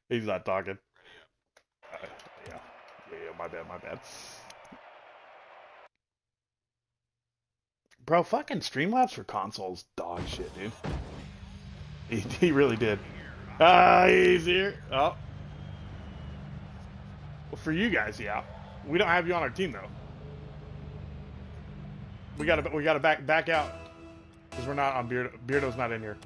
He's not talking. Yeah. Yeah, my bad, my bad. Bro, fucking Streamlabs for consoles, dog shit, dude. He really did. Ah, he's here. Oh. Well, for you guys, yeah. We don't have you on our team though. We gotta back out because we're not on Beardo. Beardo's not in here.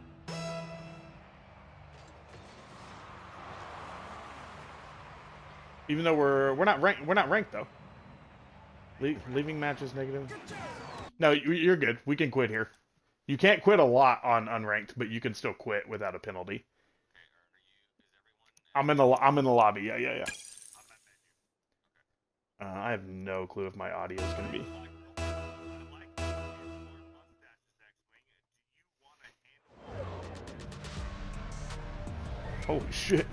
Even though we're not ranked though. Leaving matches negative. No, you're good. We can quit here. You can't quit a lot on unranked, but you can still quit without a penalty. I'm in the lobby. Yeah, yeah, yeah. I have no clue if my audio is gonna be. Holy shit.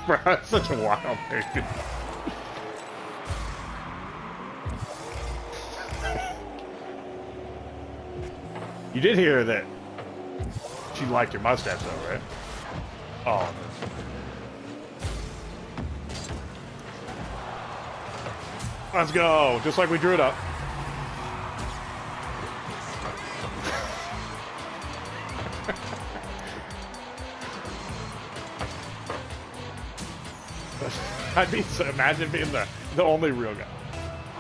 Bro, that's such a wild thing. You did hear that she liked your mustache though, right? Oh. Let's go. Just like we drew it up. Imagine being the only real guy.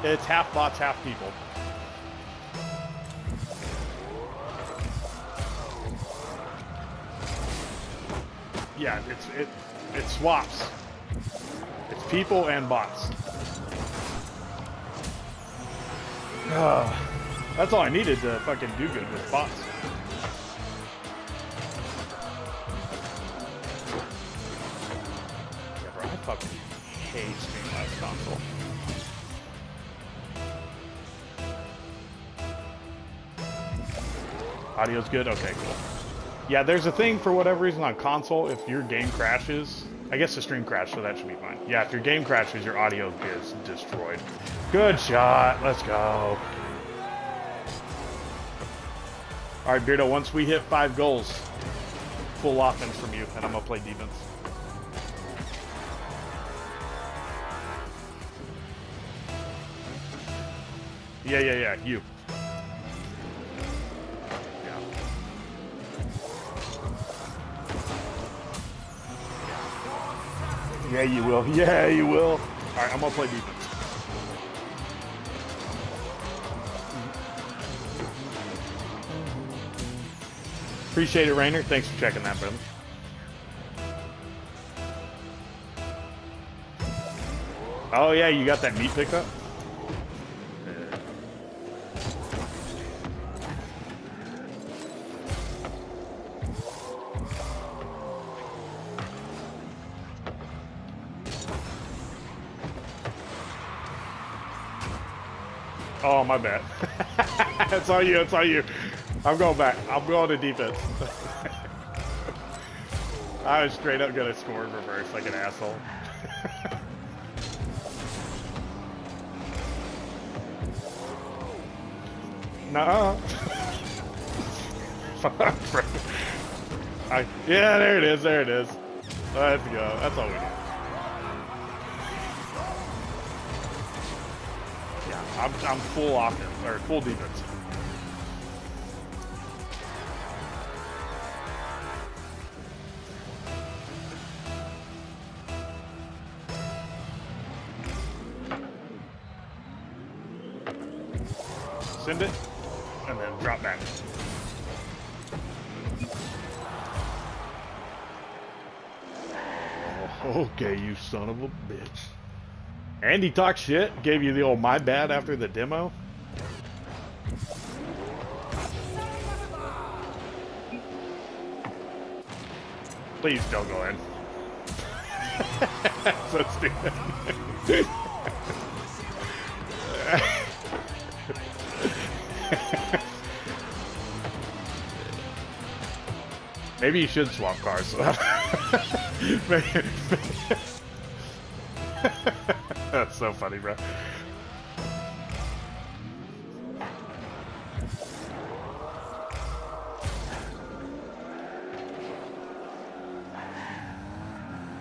It's half bots, half people. Yeah, it swaps. It's people and bots. That's all I needed to fucking do good with bots. Yeah, bro, I fucking hate Streamlabs console. Audio's good? Okay, cool. Yeah, there's a thing for whatever reason on console, if your game crashes, I guess the stream crashed, so that should be fine. Yeah, if your game crashes, your audio is destroyed. Good shot, let's go. Alright, Beardo, once we hit 5 goals, full offense from you, and I'm gonna play defense. Yeah, you. Yeah, you will. Yeah, you will. Alright, I'm gonna play defense. Appreciate it, Rainer. Thanks for checking that, brother. Oh, yeah, you got that meat pickup? Oh, my bad. It's all you, it's all you. I'm going back. I'm going to defense. I was straight up gonna score in reverse like an asshole. Nuh-uh. Fuck, bro. Yeah, there it is, there it is. Let's go. That's all we need. I'm full offense, or full defense. Send it, and then drop back. Okay, you son of a bitch. And he talked shit, gave you the old my bad after the demo. Please don't go in. So stupid. Maybe you should swap cars. That's so funny, bro.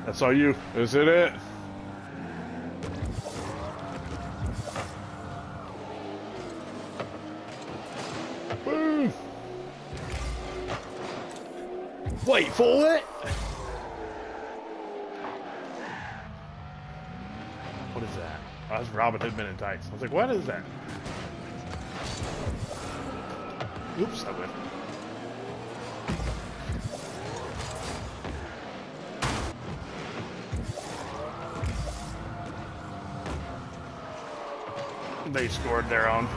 That's all you. Is it? Boom! Wait for it! What is that? Oh, that's Robin Hood Men in Tights. I was like, what is that? Oops, I went. They scored their own.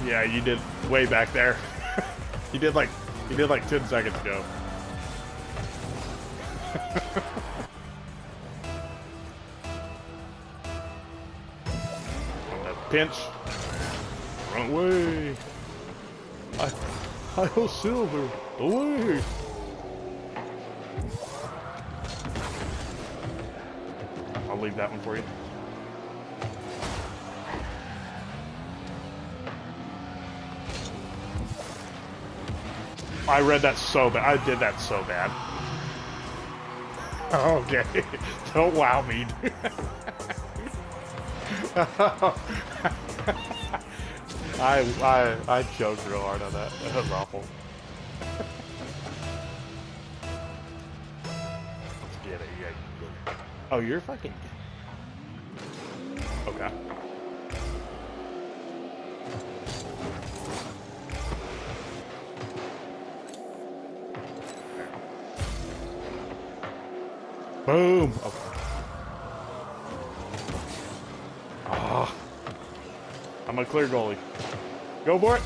Yeah, you did way back there. you did like 10 seconds ago. Pinch. Run away. I hold silver. Away. I'll leave that one for you. I read that so bad. I did that so bad. Okay. Don't wow me. I choked real hard on that. That was awful. Let's get it. Yeah, you get it. Oh, you're fucking. Okay. Boom. Okay. Ah. I'm a clear goalie. Go for it.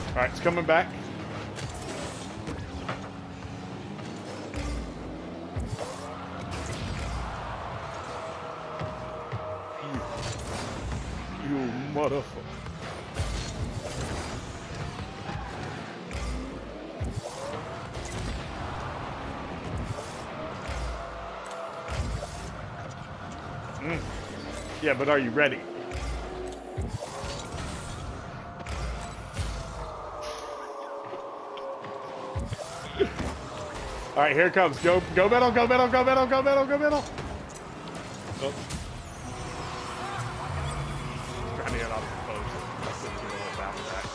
All right, it's coming back. You motherfucker. Yeah, but are you ready? All right, here it comes. Go middle, go middle, go middle, go middle, go middle. Oh. Trying to get off the post. Get a little bounce back.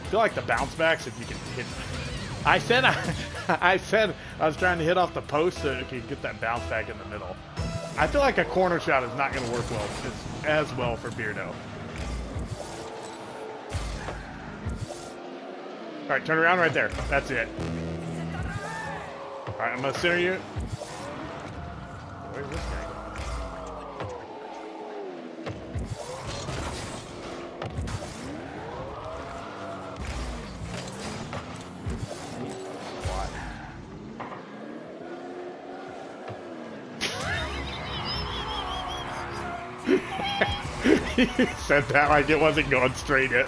I feel like the bounce backs, if you can hit. I said I was trying to hit off the post so it could get that bounce back in the middle. I feel like a corner shot is not going to work well as well for Beardo. All right, turn around right there. That's it. All right, I'm going to center you. Where's this guy going? He said that like it wasn't going straight in.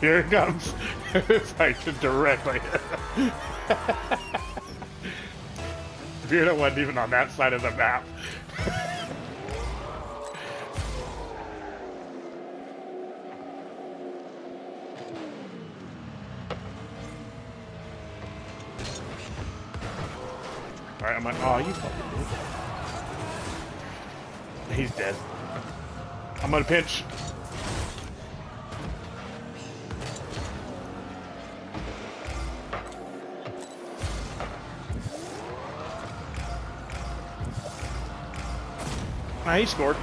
Here it comes. It's like directly. Beardo wasn't even on that side of the map. Alright, I'm like, oh, you fucking did that. He's dead. I'm gonna pinch. Ah, he scored.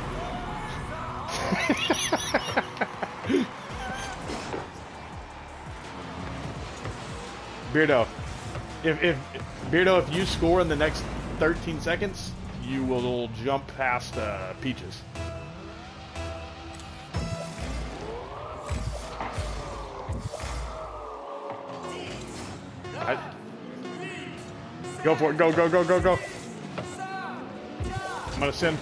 Beardo, if you score in the next 13 seconds, you will jump past Peaches. Go for it. Go, go, go, go, go. I'm gonna send.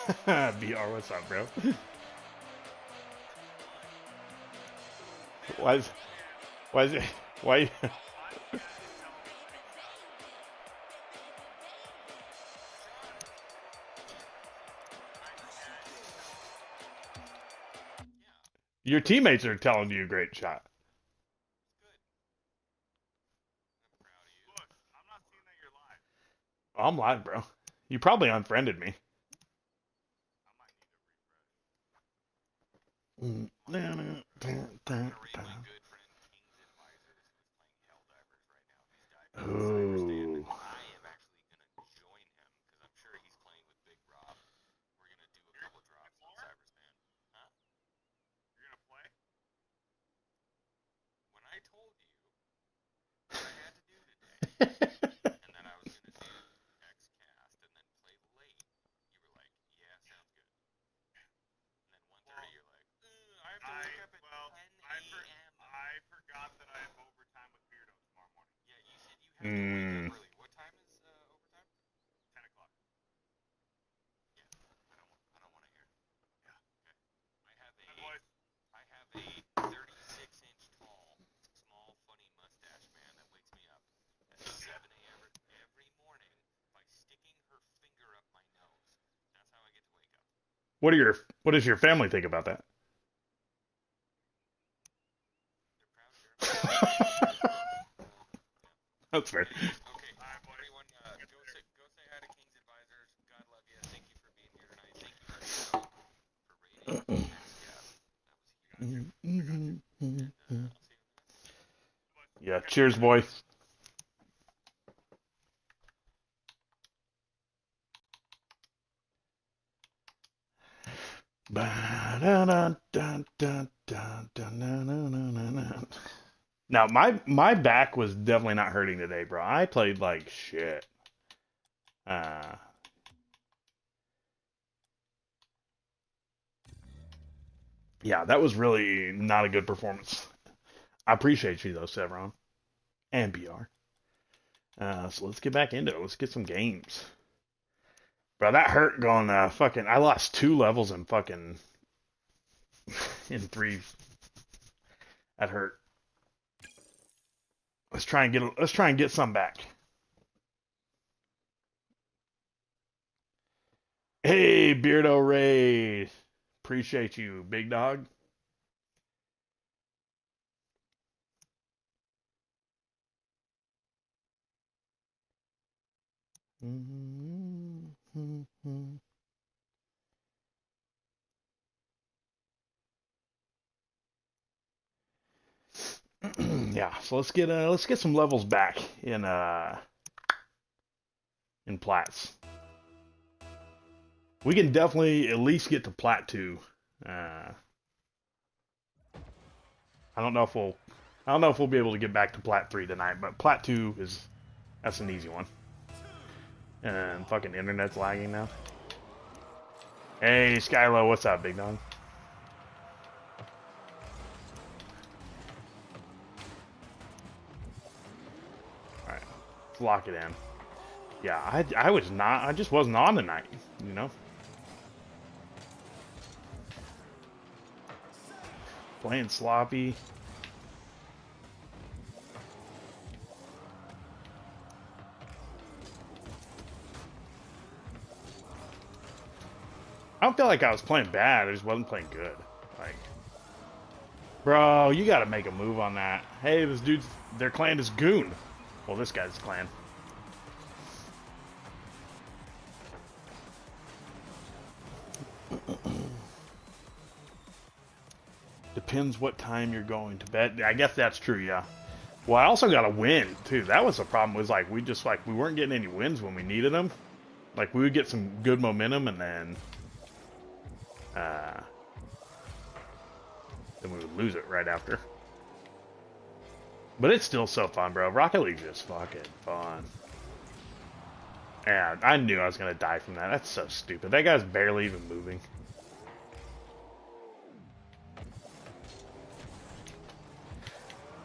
BR, what's up, bro? Why is it, why? Your teammates are telling you a great shot. Oh, I'm live, bro. You probably unfriended me. Ooh. Mm. What does your family think about that? That's fair. Yeah, cheers, boy. Now my back was definitely not hurting today, bro. I played like shit. Uh, yeah, that was really not a good performance. I appreciate you though, Sevron and BR. So let's get back into it. Let's get some games, bro. That hurt going fucking. I lost 2 levels in fucking in 3. That hurt. Let's try and get some back. Hey, Beardo Ray. Appreciate you, big dog. Yeah, so let's get some levels back in Plats. We can definitely at least get to Plat 2. I don't know if we'll be able to get back to Plat 3 tonight, but Plat 2 that's an easy one. And fucking internet's lagging now. Hey, Skylo, what's up, big dog? Alright, let's lock it in. Yeah, I just wasn't on tonight, you know? Playing sloppy. I don't feel like I was playing bad, I just wasn't playing good. Like, bro, you gotta make a move on that. Hey, this dude's, their clan is Goon. Well, this guy's clan. Depends what time you're going to bed. I guess that's true, yeah. Well, I also got a win, too. That was the problem, was like, we weren't getting any wins when we needed them. Like, we would get some good momentum, and then we would lose it right after. But it's still so fun, bro. Rocket League's just fucking fun. And I knew I was going to die from that. That's so stupid. That guy's barely even moving.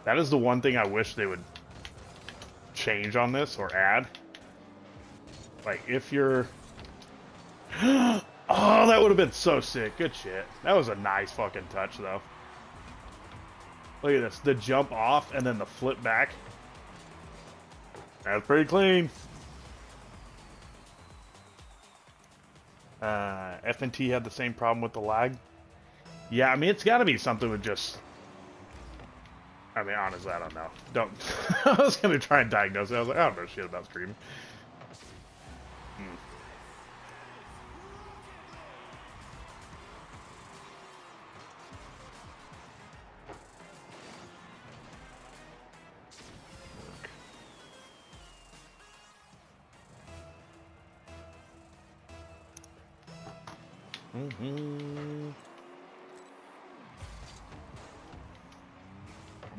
That is the one thing I wish they would change on this or add. Like, if you're... Oh, that would have been so sick. Good shit. That was a nice fucking touch, though. Look at this. The jump off and then the flip back. That's pretty clean. FNT had the same problem with the lag. Yeah, I mean, it's got to be something with just... I mean, honestly, I don't know. Don't... I was going to try and diagnose it. I was like, I don't know shit about streaming.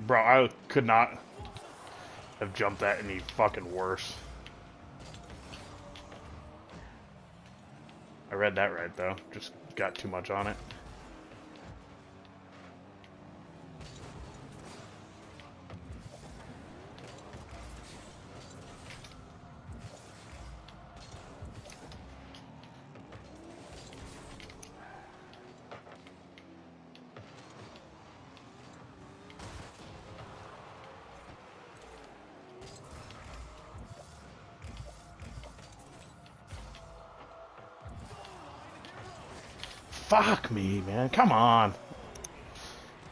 Bro, I could not have jumped that any fucking worse. I read that right, though. Just got too much on it. Fuck me, man. Come on.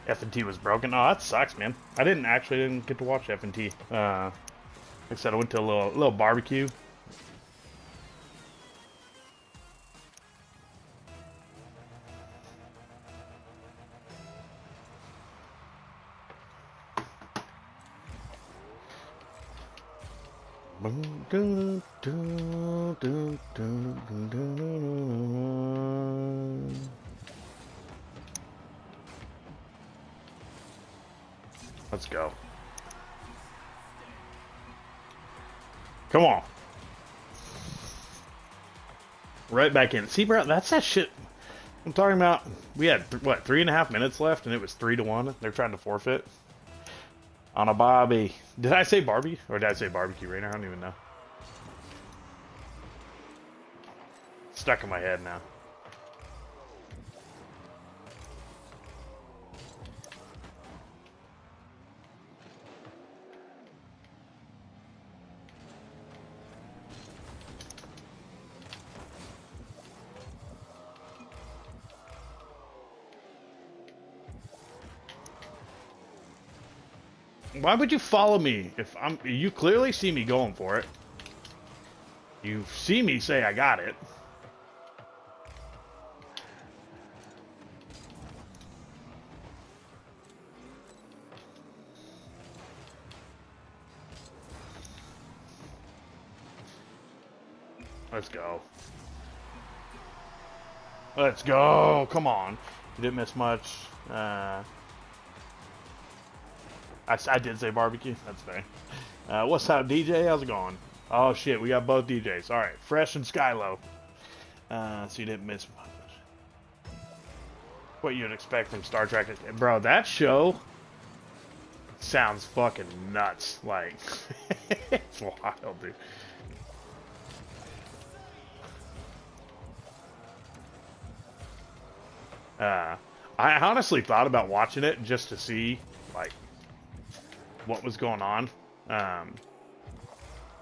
F&T was broken. Oh, that sucks, man. I didn't get to watch F&T. Like I said, I went to a little barbecue. Let's go. Come on. Right back in. See, bro, that's that shit I'm talking about. We had, what, 3.5 minutes left, and it was 3-1. They're trying to forfeit. On a Bobby. Did I say Barbie? Or did I say barbecue, Rainer? I don't even know. Stuck in my head now. Why would you follow me if you clearly see me going for it. You see me say I got it. Let's go. Let's go. Come on. You didn't miss much. I did say barbecue. That's fair. What's up, DJ? How's it going? Oh, shit. We got both DJs. All right. Fresh and Skylo. So you didn't miss much. What you'd expect from Star Trek. Bro, that show sounds fucking nuts. Like, it's wild, dude. I honestly thought about watching it just to see, like, what was going on.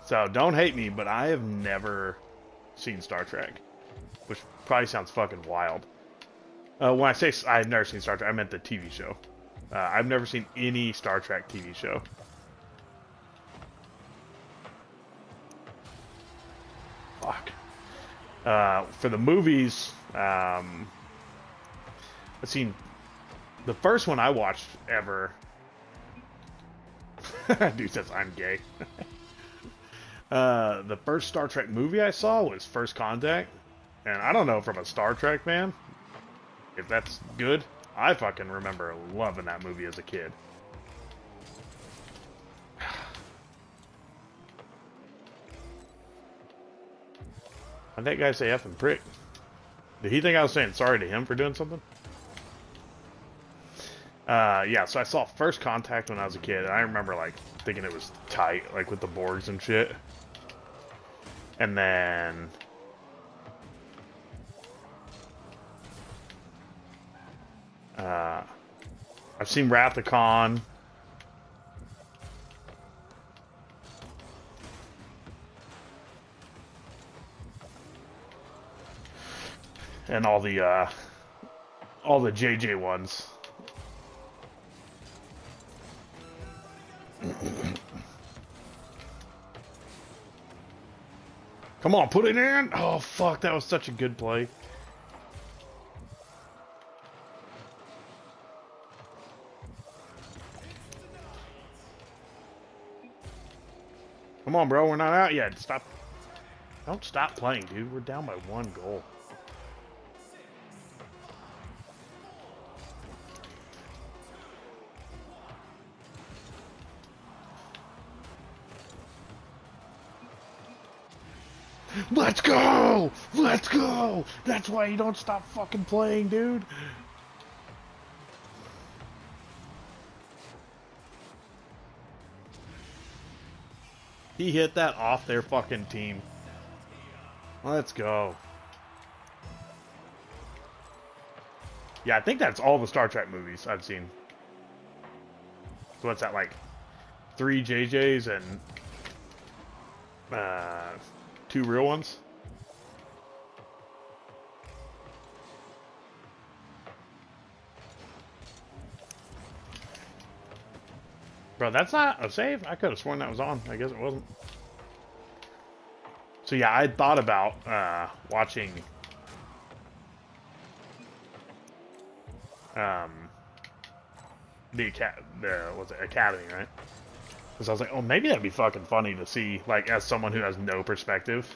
So don't hate me, but I have never seen Star Trek, which probably sounds fucking wild. When I say I've never seen Star Trek, I meant the TV show. I've never seen any Star Trek TV show. Fuck. For the movies, I've seen the first one I watched ever. Dude says I'm gay. The first Star Trek movie I saw was First Contact, and I don't know if I'm a Star Trek fan, if that's good. I fucking remember loving that movie as a kid. How'd that guy say effing prick? Did he think I was saying sorry to him for doing something? Yeah, so I saw First Contact when I was a kid, and I remember, like, thinking it was tight, like, with the Borgs and shit. And then... I've seen Wrath of Khan. And all the JJ ones. Come on, put it in! Oh, fuck, that was such a good play. Come on, bro, we're not out yet. Stop. Don't stop playing, dude. We're down by 1 goal. Let's go! Let's go! That's why you don't stop fucking playing, dude. He hit that off their fucking team. Let's go. Yeah, I think that's all the Star Trek movies I've seen. So what's that, like 3 JJs and 2 real ones? Bro, that's not a save? I could have sworn that was on. I guess it wasn't. So yeah, I thought about watching the Academy, right? Because I was like, oh, maybe that'd be fucking funny to see, like, as someone who has no perspective.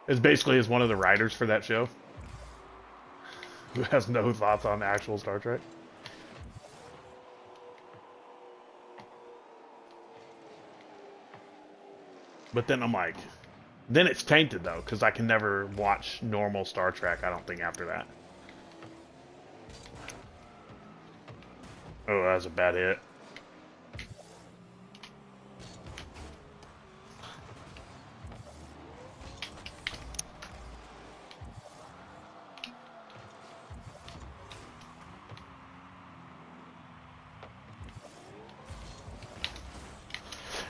Is basically as one of the writers for that show. Who has no thoughts on actual Star Trek. But then I'm like, then it's tainted though, because I can never watch normal Star Trek, I don't think, after that. Oh, that was a bad hit.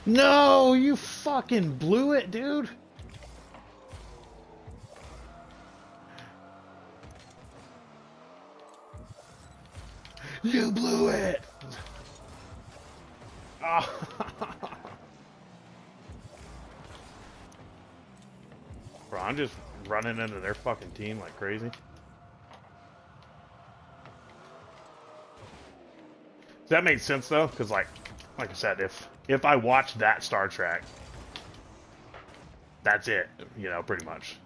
No, you fucking blew it, dude. You blew it. Oh. Bro, I'm just running into their fucking team like crazy. Does that make sense though? Because like I said, if I watch that Star Trek, that's it, you know, pretty much.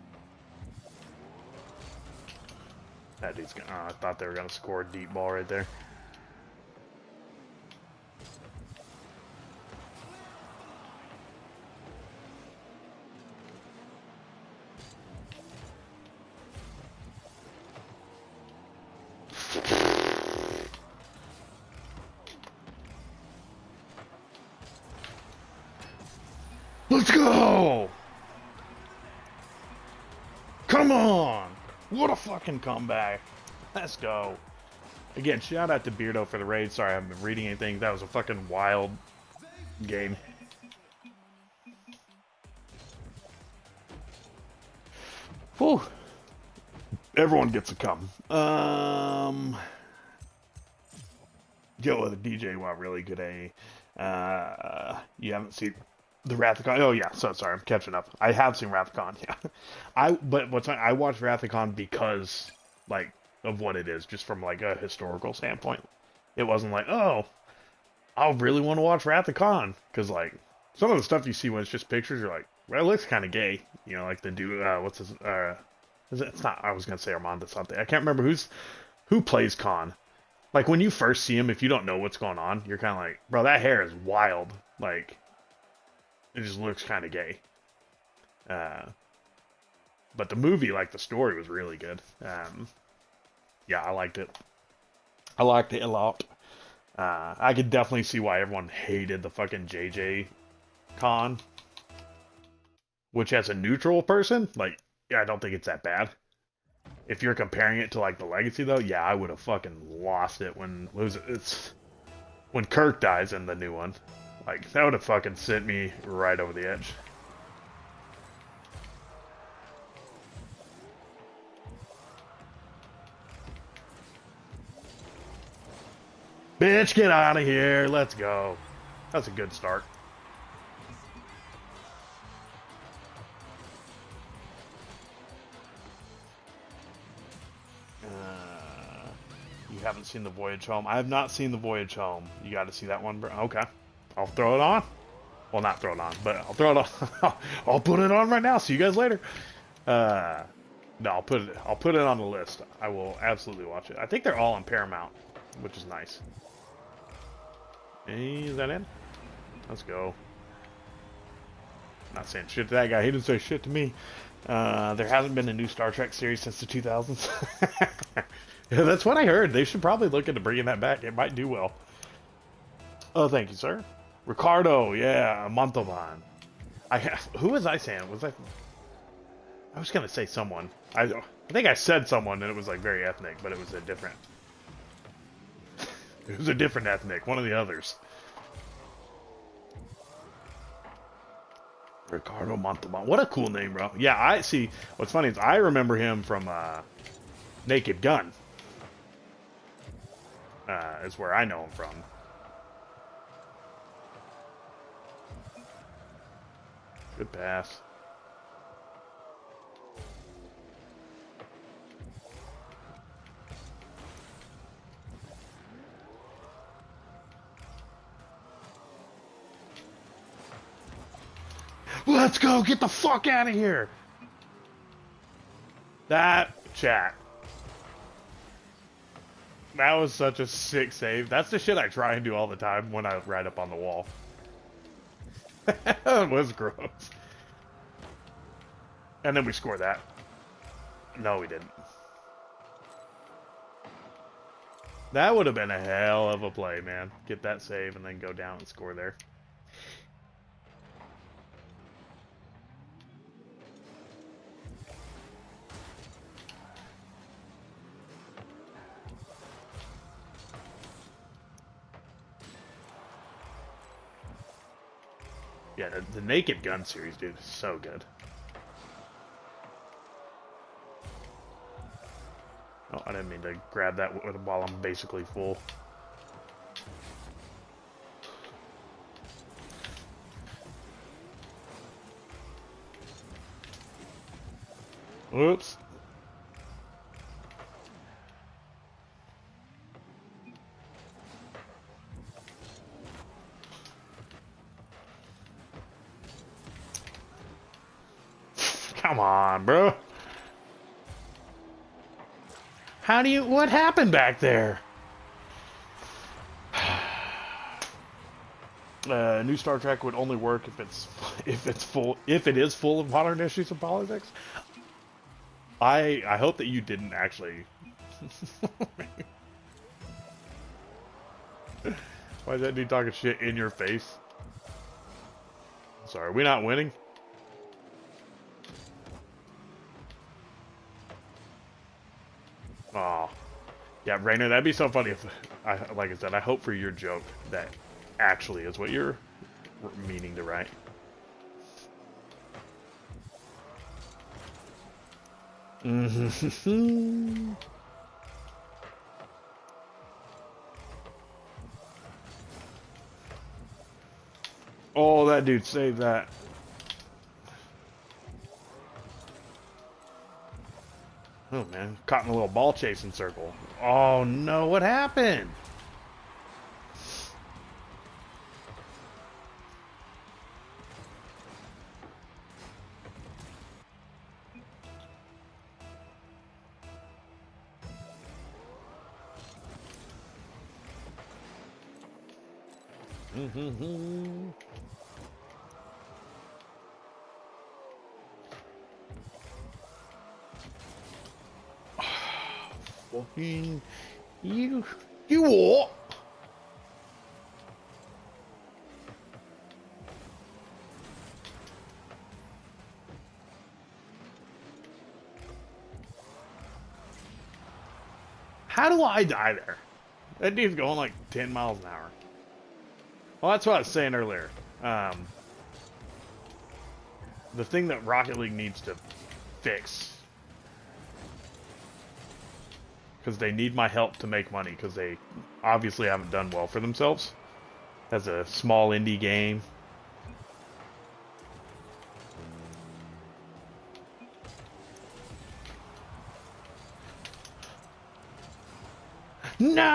That dude's gonna, I thought they were gonna score a deep ball right there. Let's go! Come on! What a fucking comeback. Let's go. Again, shout out to Beardo for the raid. Sorry I haven't been reading anything. That was a fucking wild game. Whew. Everyone gets a come. Yo, the DJ, wow, really good A. You haven't seen the Wrath of Khan? Oh yeah, so sorry, I'm catching up. I have seen Wrath of Khan, yeah. But what's I watched Wrath of Khan because, like, of what it is, just from like a historical standpoint. It wasn't like, oh, I really want to watch Wrath of Khan, because like some of the stuff you see when it's just pictures, you're like, well, it looks kind of gay, you know, like the dude, what's his, it's not, I was gonna say Armando something. I can't remember who plays Khan. Like when you first see him, if you don't know what's going on, you're kind of like, bro, that hair is wild. Like, it just looks kind of gay. But the movie, like the story, was really good. Yeah, I liked it. I liked it a lot. I could definitely see why everyone hated the fucking JJ Khan. Which, as a neutral person, like, yeah, I don't think it's that bad. If you're comparing it to like the Legacy though, yeah, I would have fucking lost it when it's when Kirk dies in the new one. Like that would have fucking sent me right over the edge. Bitch, get out of here. Let's go. That's a good start. You haven't seen the Voyage Home. I have not seen the Voyage Home. You got to see that one, bro. Okay. I'll throw it on. Well, not throw it on, but I'll throw it on. I'll put it on right now. See you guys later. No, I'll put it on the list. I will absolutely watch it. I think they're all on Paramount, which is nice. Hey, is that in? Let's go. Not saying shit to that guy. He didn't say shit to me. There hasn't been a new Star Trek series since the 2000s. Yeah, that's what I heard. They should probably look into bringing that back. It might do well. Oh, thank you, sir. Ricardo, yeah, Montalban. Who was I saying? I was gonna say someone. I think I said someone, and it was like very ethnic, but it was a different. It was a different ethnic, one of the others. Ricardo Montalban. What a cool name, bro. Yeah, I see. What's funny is I remember him from Naked Gun. Is where I know him from. Good pass. Let's go! Get the fuck out of here! That chat. That was such a sick save. That's the shit I try and do all the time when I ride up on the wall. It was gross. And then we score that. No, we didn't. That would have been a hell of a play, man. Get that save and then go down and score there. Yeah, the Naked Gun series, dude, is so good. Oh, I didn't mean to grab that while I'm basically full. Oops. Come on, bro. What happened back there? New Star Trek would only work if it is full of modern issues of politics. I hope that you didn't actually. Why is that dude talking shit in your face? Sorry, are we not winning? Oh, yeah, Rainer, that'd be so funny if, like I said, I hope for your joke that actually is what you're meaning to write. Oh, that dude saved that. Oh, man. Caught in a little ball chasing circle. Oh, no. What happened? Fucking you what? How do I die there? That dude's going like 10 miles an hour. Well, that's what I was saying earlier. The thing that Rocket League needs to fix, because they need my help to make money, because they obviously haven't done well for themselves as a small indie game. No.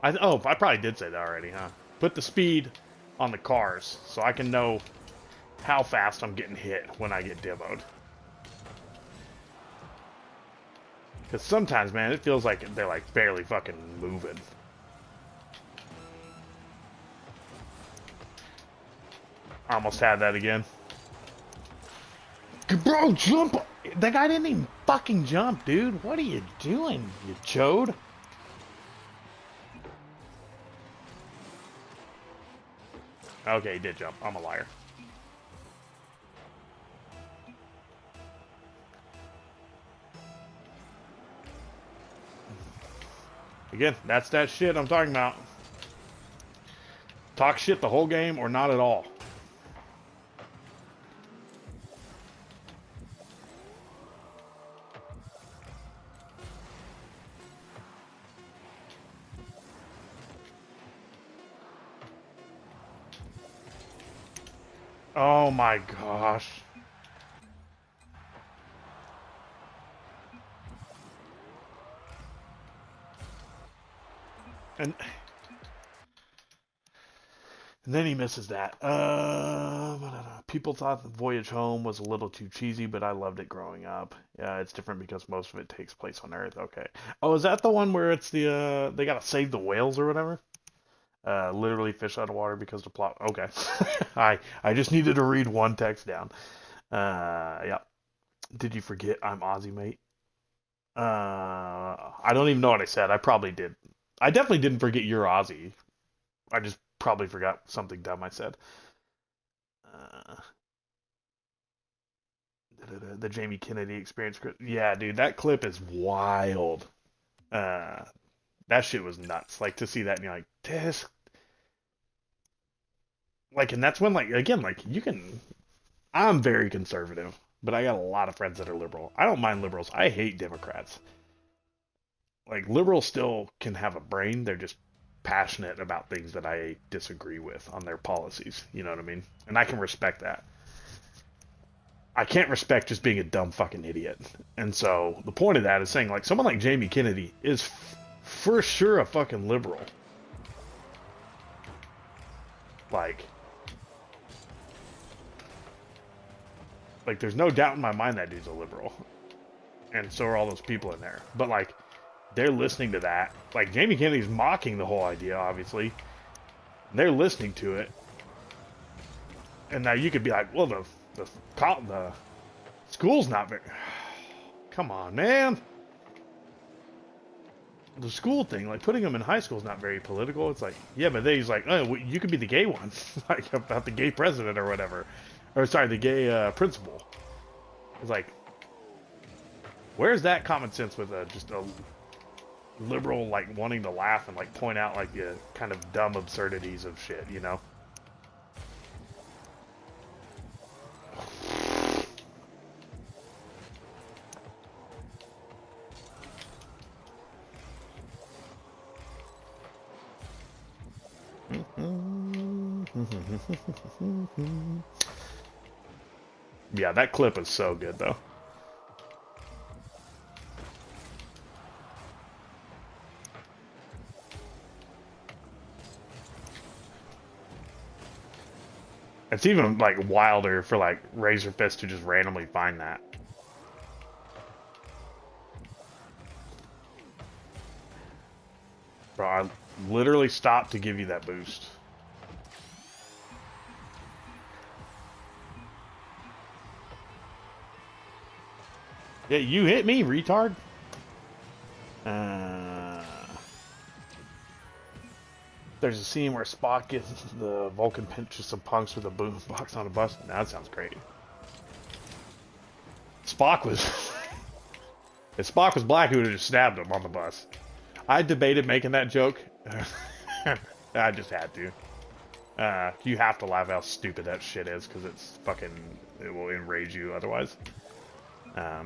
I probably did say that already, huh? Put the speed on the cars so I can know how fast I'm getting hit when I get demoed. Because sometimes, man, it feels like they're like barely fucking moving. Almost had that again. Bro, jump! That guy didn't even fucking jump, dude. What are you doing, you chode? Okay, he did jump. I'm a liar. Again, that's that shit I'm talking about. Talk shit the whole game or not at all. Oh my gosh. And then he misses that. People thought the Voyage Home was a little too cheesy, but I loved it growing up. Yeah, it's different because most of it takes place on Earth. Okay. Oh, is that the one where it's the they gotta save the whales or whatever? Literally fish out of water because the plot. Okay. I just needed to read one text down. Yeah. Did you forget I'm Aussie, mate? I don't even know what I said. I probably did. I definitely didn't forget you're Aussie. I just probably forgot something dumb I said. Uh, the Jamie Kennedy experience. Yeah, dude, that clip is wild. Uh, that shit was nuts. Like to see that and you're like, this. Like, and that's when, like, again, like you can. I'm very conservative, but I got a lot of friends that are liberal. I don't mind liberals. I hate Democrats. Like liberals still can have a brain. They're just passionate about things that I disagree with on their policies. You know what I mean? And I can respect that. I can't respect just being a dumb fucking idiot. And so the point of that is saying like someone like Jamie Kennedy is for sure a fucking liberal. Like there's no doubt in my mind that dude's a liberal. And so are all those people in there. But like they're listening to that. Like Jamie Kennedy's mocking the whole idea, obviously. They're listening to it. And now you could be like, well, the school's not very. Come on, man. The school thing, like putting them in high school is not very political. It's like, yeah, but then he's like, oh, well, you could be the gay one, like about the gay president or whatever, or sorry, the gay principal. It's like, where's that common sense with just a liberal like wanting to laugh and like point out like the kind of dumb absurdities of shit, you know? Yeah, that clip is so good though. It's even like wilder for like Razorfist to just randomly find that. Bro, I literally stopped to give you that boost. Yeah, you hit me, retard. There's a scene where Spock gets the Vulcan pinches some punks with a boom box on a bus. Now that sounds great. Spock was if Spock was black, he would have just stabbed him on the bus. I debated making that joke. I just had to. You have to laugh how stupid that shit is because it's fucking. It will enrage you otherwise. That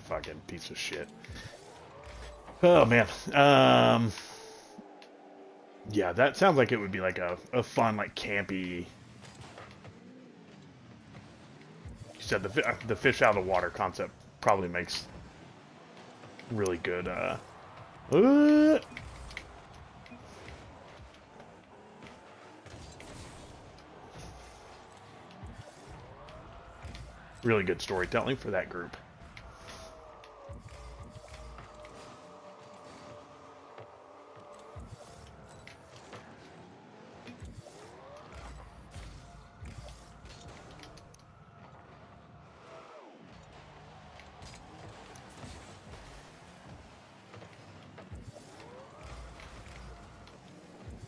fucking piece of shit. Oh man. Yeah, that sounds like it would be like a fun, like campy. You said the fish out of the water concept probably makes really good. Really good storytelling for that group.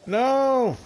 No!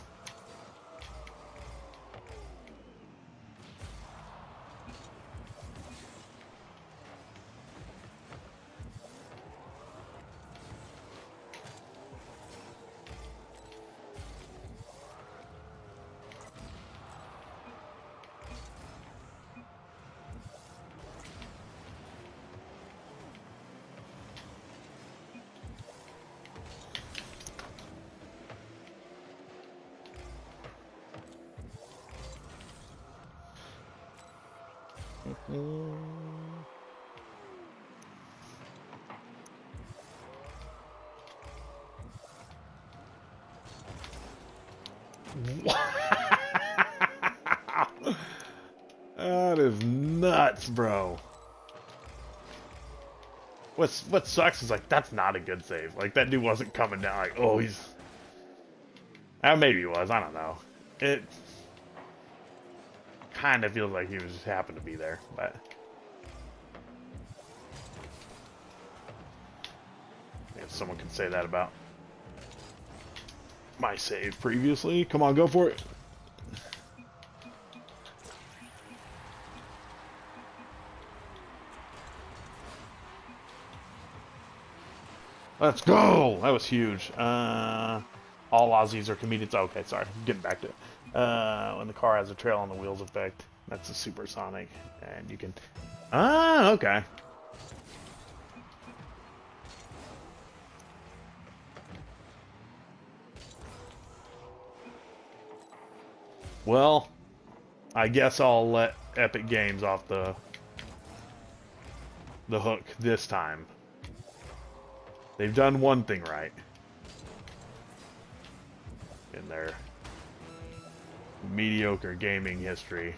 That is nuts, bro. What sucks is like that's not a good save. Like that dude wasn't coming down. Like oh he's. Maybe he was. I don't know. It kind of feels like he was just happened to be there, but. If someone can say that about my save previously. Come on, go for it. Let's go! That was huge. All Aussies are comedians. Okay, sorry. Getting back to it. When the car has a trail on the wheels effect, that's a supersonic. And you can... Ah, okay. Well, I guess I'll let Epic Games off the hook this time. They've done one thing right in their mediocre gaming history.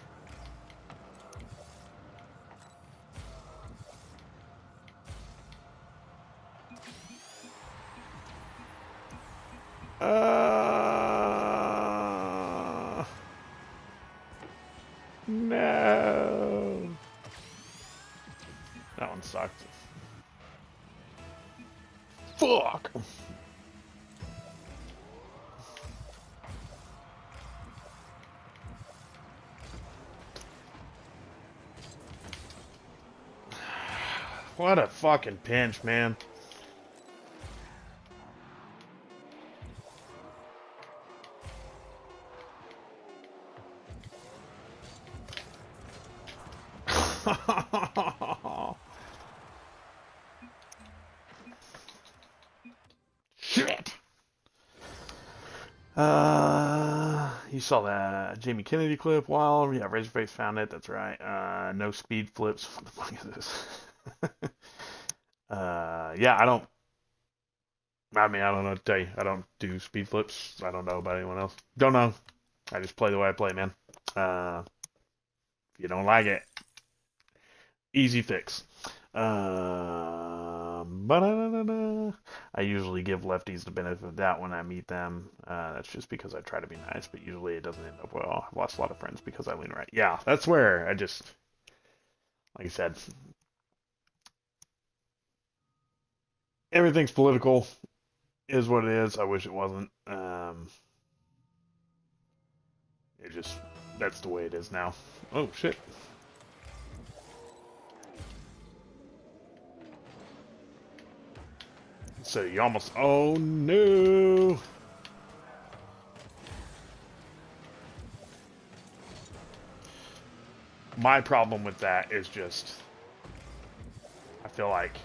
No. That one sucked. Fuck. What a fucking pinch, man. Shit. You saw that Jamie Kennedy clip? Well, yeah, Razorface found it. That's right. No speed flips. What the fuck is this? Yeah, I don't know what to tell you. I don't do speed flips. I don't know about anyone else. Don't know. I just play the way I play, man. If you don't like it, easy fix. I usually give lefties the benefit of that when I meet them. That's just because I try to be nice, but usually it doesn't end up well. I've lost a lot of friends because I lean right. Yeah, that's where I just, like I said, everything's political, is what it is. I wish it wasn't. It just, that's the way it is now. Oh, shit. So you almost, oh no! My problem with that is just, I feel like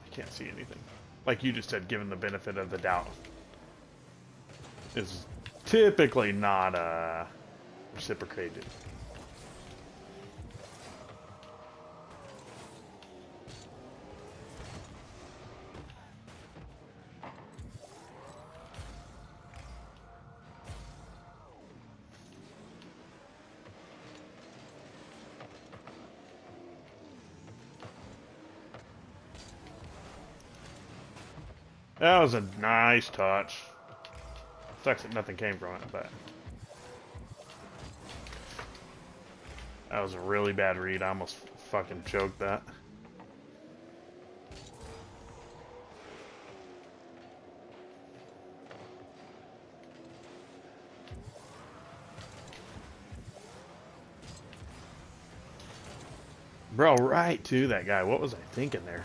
I can't see anything. Like you just said, given the benefit of the doubt is typically not reciprocated. That was a nice touch. Sucks that nothing came from it, but that was a really bad read. I almost fucking choked that. Bro, right to that guy. What was I thinking there?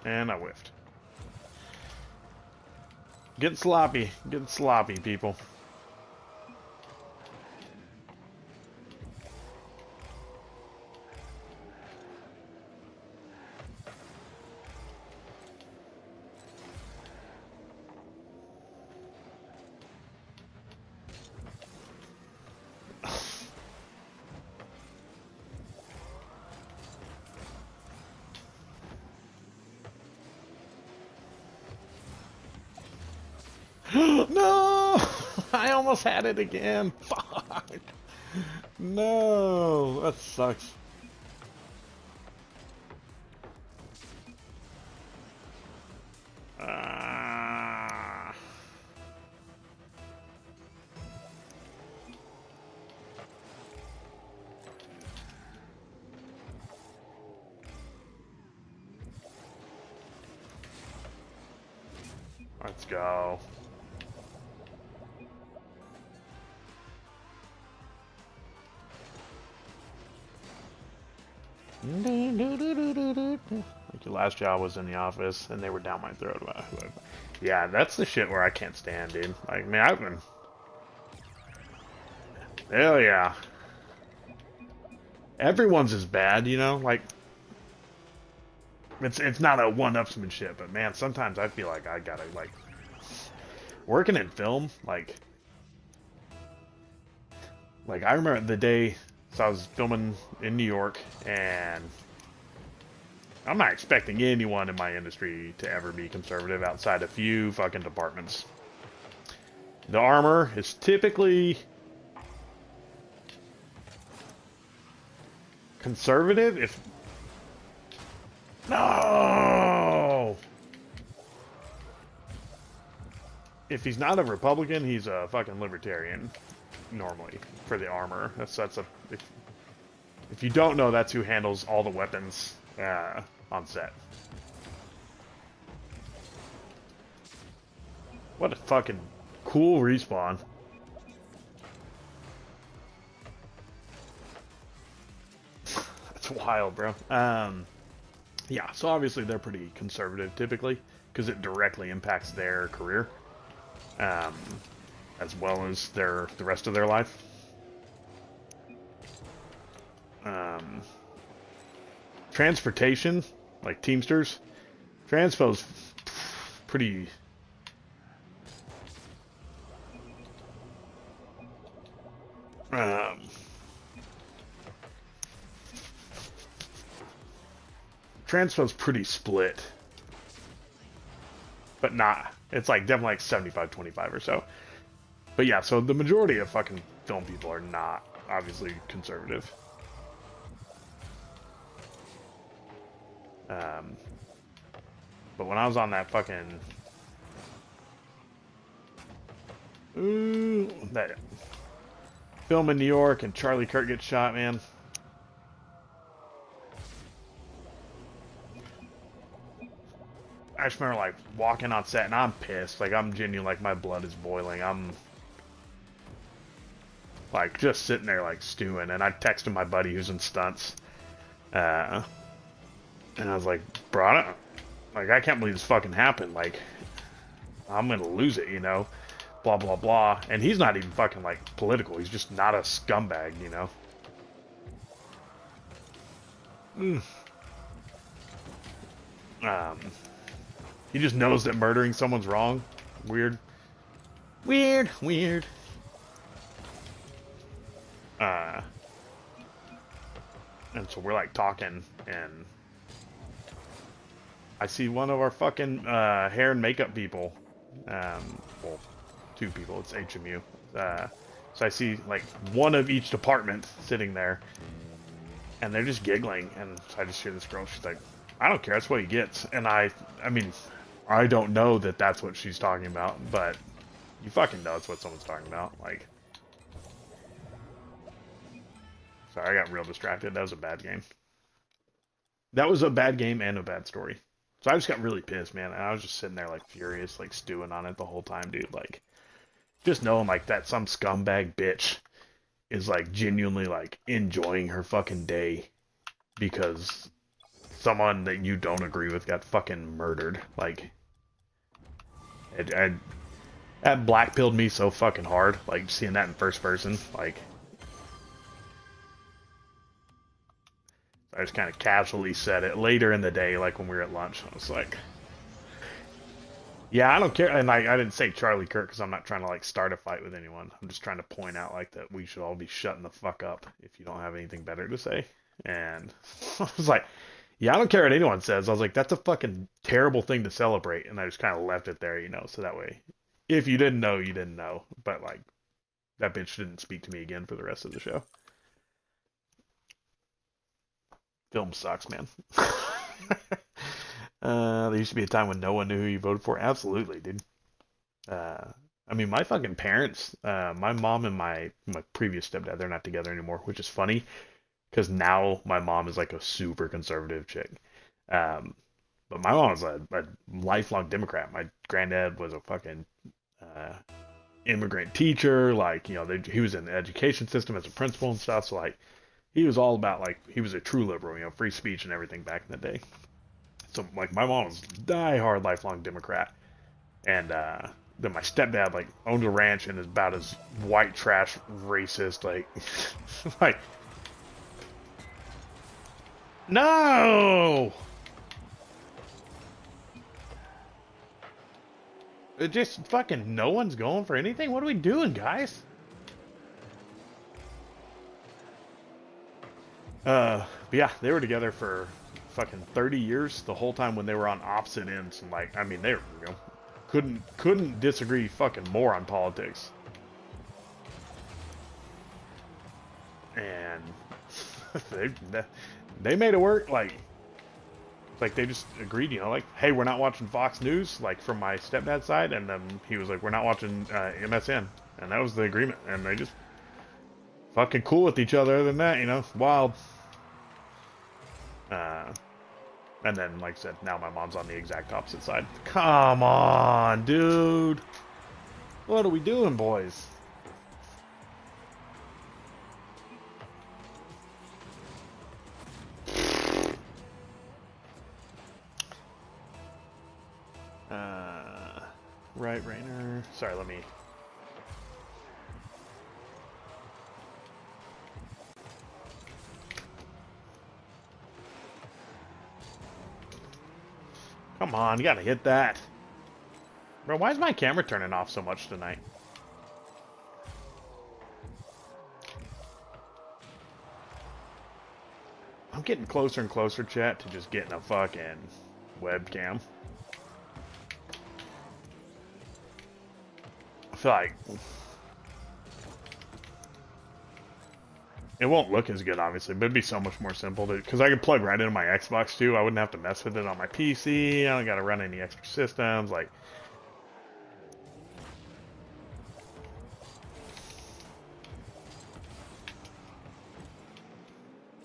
And I whiffed. Getting sloppy, people. No! I almost had it again. Fuck. No, that sucks. Let's go. Like your last job was in the office and they were down my throat about whoever. Yeah, that's the shit where I can't stand, dude. Like, man, I've been. Hell yeah. Everyone's is bad, you know? Like, it's not a one-upsmanship, but man, sometimes I feel like I gotta, like, working in film, like I remember the day, so I was filming in New York, and I'm not expecting anyone in my industry to ever be conservative outside a few fucking departments. The armor is typically conservative if... No! If he's not a Republican, he's a fucking libertarian, normally, for the armor. That's a... If you don't know, that's who handles all the weapons on set. What a fucking cool respawn. That's wild, bro. Yeah, so obviously they're pretty conservative typically, because it directly impacts their career, as well as the rest of their life. Transportation, like Teamsters, Transpo's pretty... Transpo's pretty split, but not. It's like definitely like 75-25 or so. But yeah, so the majority of fucking film people are not obviously conservative. But when I was on that fucking that film in New York and Charlie Kirk gets shot, man. just remember like walking on set and I'm pissed. Like I'm genuine, like my blood is boiling. I'm like just sitting there like stewing. And I texted my buddy who's in stunts. And I was like, bro, I can't believe this fucking happened. Like, I'm gonna lose it, you know? Blah, blah, blah. And he's not even fucking like political. He's just not a scumbag, you know? He just knows that murdering someone's wrong. Weird. Weird, weird. And so we're like talking, and I see one of our fucking hair and makeup people. Well, two people. It's HMU. So I see like one of each department sitting there, and they're just giggling. And so I just hear this girl. She's like, "I don't care. That's what he gets." And I mean, I don't know that that's what she's talking about, but you fucking know it's what someone's talking about. Like, sorry, I got real distracted. That was a bad game. That was a bad game and a bad story. So I just got really pissed, man. And I was just sitting there like furious, like stewing on it the whole time, dude. Like, just knowing like that some scumbag bitch is like genuinely like enjoying her fucking day because someone that you don't agree with got fucking murdered. Like, that blackpilled me so fucking hard. Like seeing that in first person, like. I just kind of casually said it later in the day, like when we were at lunch. I was like, yeah, I don't care. And I didn't say Charlie Kirk because I'm not trying to like start a fight with anyone. I'm just trying to point out like that we should all be shutting the fuck up if you don't have anything better to say. And I was like, yeah, I don't care what anyone says. I was like, that's a fucking terrible thing to celebrate. And I just kind of left it there, you know, so that way, if you didn't know, you didn't know. But like, that bitch didn't speak to me again for the rest of the show. Film sucks, man. There used to be a time when no one knew who you voted for. Absolutely, dude. I mean, my fucking parents, my mom and my previous stepdad, they're not together anymore, which is funny because now my mom is like a super conservative chick. But my mom was a lifelong Democrat. My granddad was a fucking immigrant teacher. Like, you know, he was in the education system as a principal and stuff. So like, he was all about, like, he was a true liberal, you know, free speech and everything back in the day. So, like, my mom was diehard lifelong Democrat. And then my stepdad, like, owned a ranch and is about as white trash racist, like, like, no! It just fucking no one's going for anything? What are we doing, guys? But yeah, they were together for fucking 30 years, the whole time when they were on opposite ends. And like, I mean, they were, you know, couldn't disagree fucking more on politics. And they made it work. Like they just agreed, you know, like, hey, we're not watching Fox News, like from my stepdad's side, and then he was like, we're not watching MSN, and that was the agreement. And they just fucking cool with each other. Other than that, you know, wild. And then, like I said, now my mom's on the exact opposite side. Come on, dude. What are we doing, boys? Right, Rainer. Sorry, let me... Come on, you gotta hit that. Bro, why is my camera turning off so much tonight? I'm getting closer and closer, chat, to just getting a fucking webcam. I feel like it won't look as good, obviously, but it'd be so much more simple to, because I could plug right into my Xbox too. I wouldn't have to mess with it on my PC. I don't gotta run any extra systems. Like,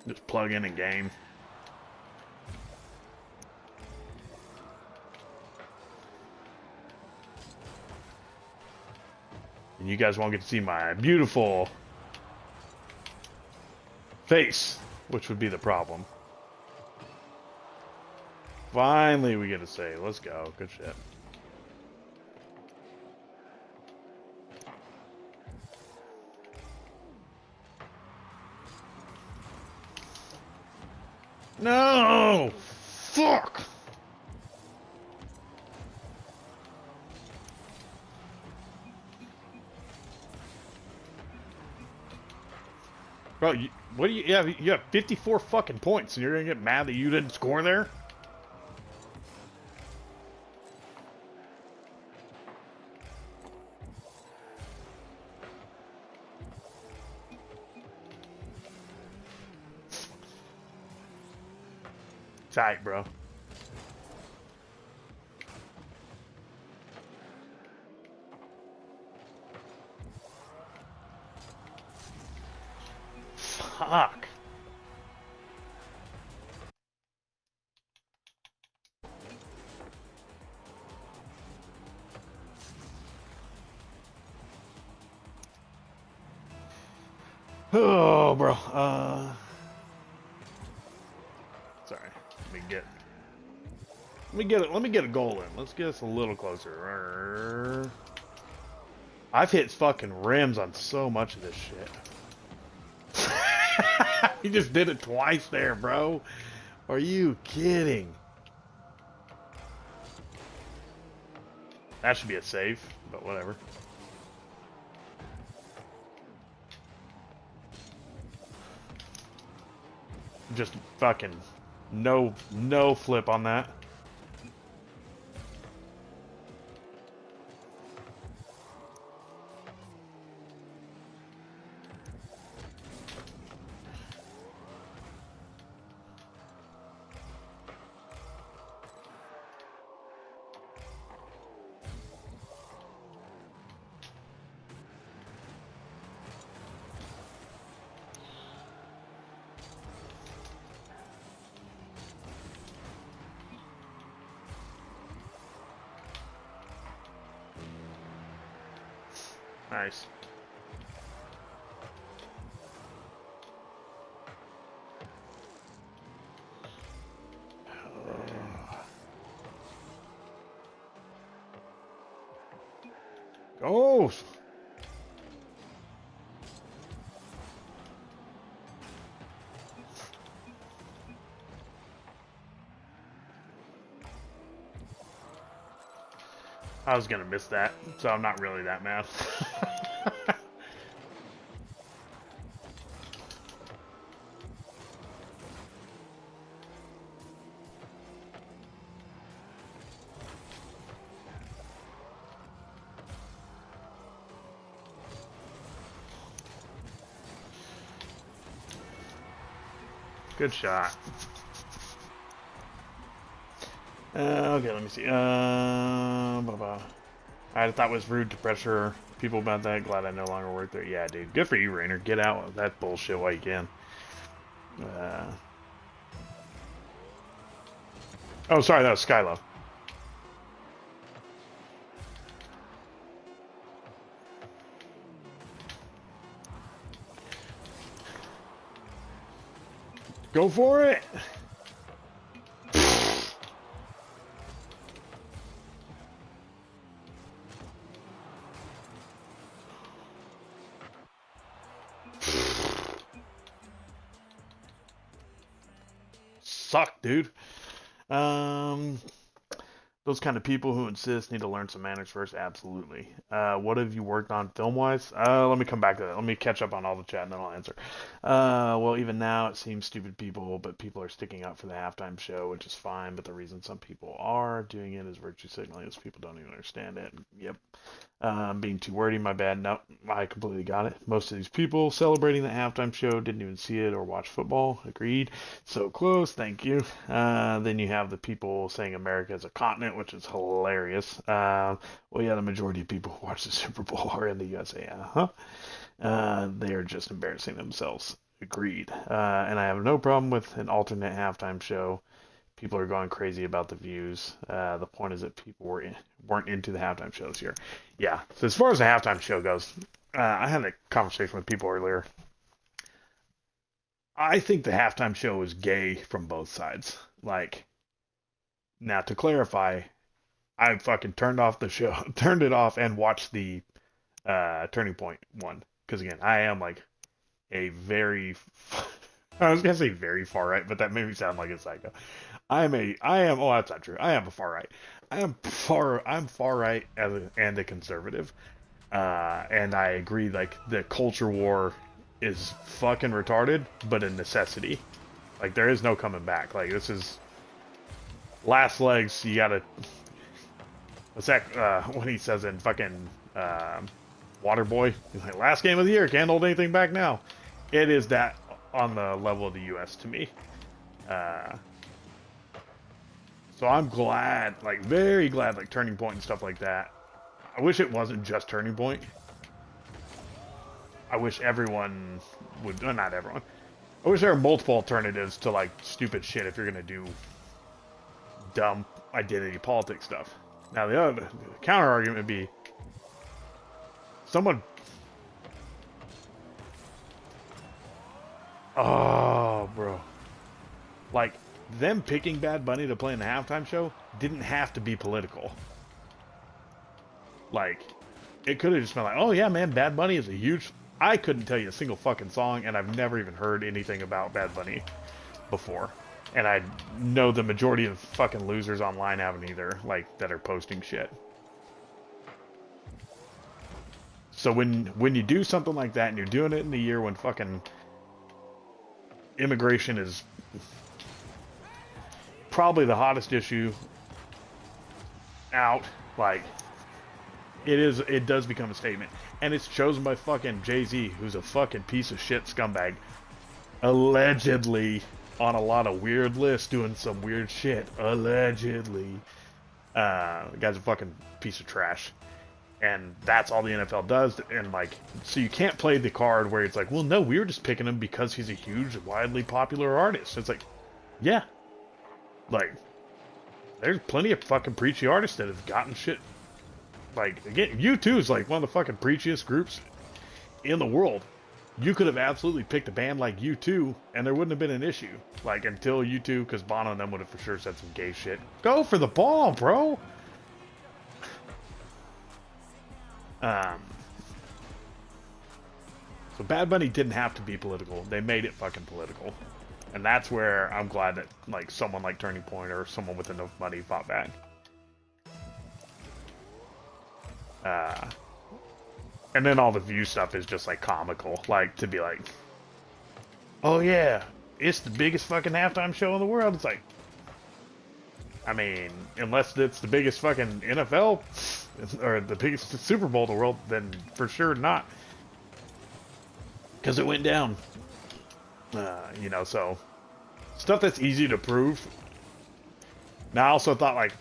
just plug in and game. And you guys won't get to see my beautiful face, which would be the problem. Finally, we get to say, let's go. Good shit. No! Fuck! Bro, what do you have? You have 54 fucking points, and you're gonna get mad that you didn't score there? Tight, bro. Fuck. Oh, bro. Sorry. Let me get a goal in. Let's get us a little closer. I've hit fucking rims on so much of this shit. He just did it twice there, bro. Are you kidding? That should be a save, but whatever. Just fucking no flip on that. Nice. Oh! I was gonna miss that, so I'm not really that mad. Good shot. Okay, let me see. I thought it was rude to pressure people about that. Glad I no longer work there. Yeah, dude. Good for you, Rainer. Get out of that bullshit while you can. Oh, sorry. That was Skylo. Go for it! Suck, dude. Those kind of people who insist need to learn some manners first. Absolutely. What have you worked on film-wise? Let me come back to that. Let me catch up on all the chat and then I'll answer. Well, even now it seems stupid people, but people are sticking up for the halftime show, which is fine. But the reason some people are doing it is virtue signaling, is people don't even understand it. Yep. Being too wordy, my bad. No, I completely got it. Most of these people celebrating the halftime show didn't even see it or watch football. Agreed. So close. Thank you. Then you have the people saying America is a continent, which is hilarious. Well, yeah, the majority of people who watch the Super Bowl are in the USA. They are just embarrassing themselves. Agreed. And I have no problem with an alternate halftime show People are going crazy about the views. The point is that people weren't into the halftime show this year. Yeah. So as far as the halftime show goes, I had a conversation with people earlier. I think the halftime show is gay from both sides. Like, now to clarify, I fucking turned off the show, turned it off, and watched the Turning Point one. Because again, I am like a very, I was gonna say very far right, but that made me sound like a psycho. Oh, that's not true. I am a far right. I'm far right and a conservative. And I agree, like, the culture war is fucking retarded, but a necessity. Like, there is no coming back. Like, this is last legs. You gotta. What's that? When he says in fucking Waterboy, he's like, last game of the year, can't hold anything back now. It is that on the level of the U.S. to me. So I'm glad, like, very glad, like, Turning Point and stuff like that. I wish it wasn't just Turning Point. I wish everyone would, well, not everyone. I wish there were multiple alternatives to, like, stupid shit if you're gonna do dumb identity politics stuff. Now the counter argument would be someone. Oh, bro. Like, them picking Bad Bunny to play in the halftime show didn't have to be political. Like, it could have just been like, oh yeah, man, Bad Bunny is a huge. I couldn't tell you a single fucking song, and I've never even heard anything about Bad Bunny before. And I know the majority of fucking losers online haven't either, like, that are posting shit. So when you do something like that, and you're doing it in the year when fucking immigration is probably the hottest issue out, like, it does become a statement. And it's chosen by fucking Jay-Z, who's a fucking piece of shit scumbag. Allegedly on a lot of weird lists doing some weird shit. Allegedly. The guy's a fucking piece of trash. And that's all the NFL does. And, like, so you can't play the card where it's like, well, no, we were just picking him because he's a huge, widely popular artist. It's like, yeah. Like, there's plenty of fucking preachy artists that have gotten shit. Like, again, U2 is like one of the fucking preachiest groups in the world. You could have absolutely picked a band like U2 and there wouldn't have been an issue. Like, until U2, because Bono and them would have for sure said some gay shit. Go for the ball, bro! So Bad Bunny didn't have to be political. They made it fucking political. And that's where I'm glad that, like, someone like Turning Point or someone with enough money fought back. And then all the view stuff is just, like, comical. Like, to be like, oh yeah, it's the biggest fucking halftime show in the world. It's like, I mean, unless it's the biggest fucking NFL or the biggest Super Bowl in the world, then for sure not. Because it went down. You know, so stuff that's easy to prove. Now, I also thought, like,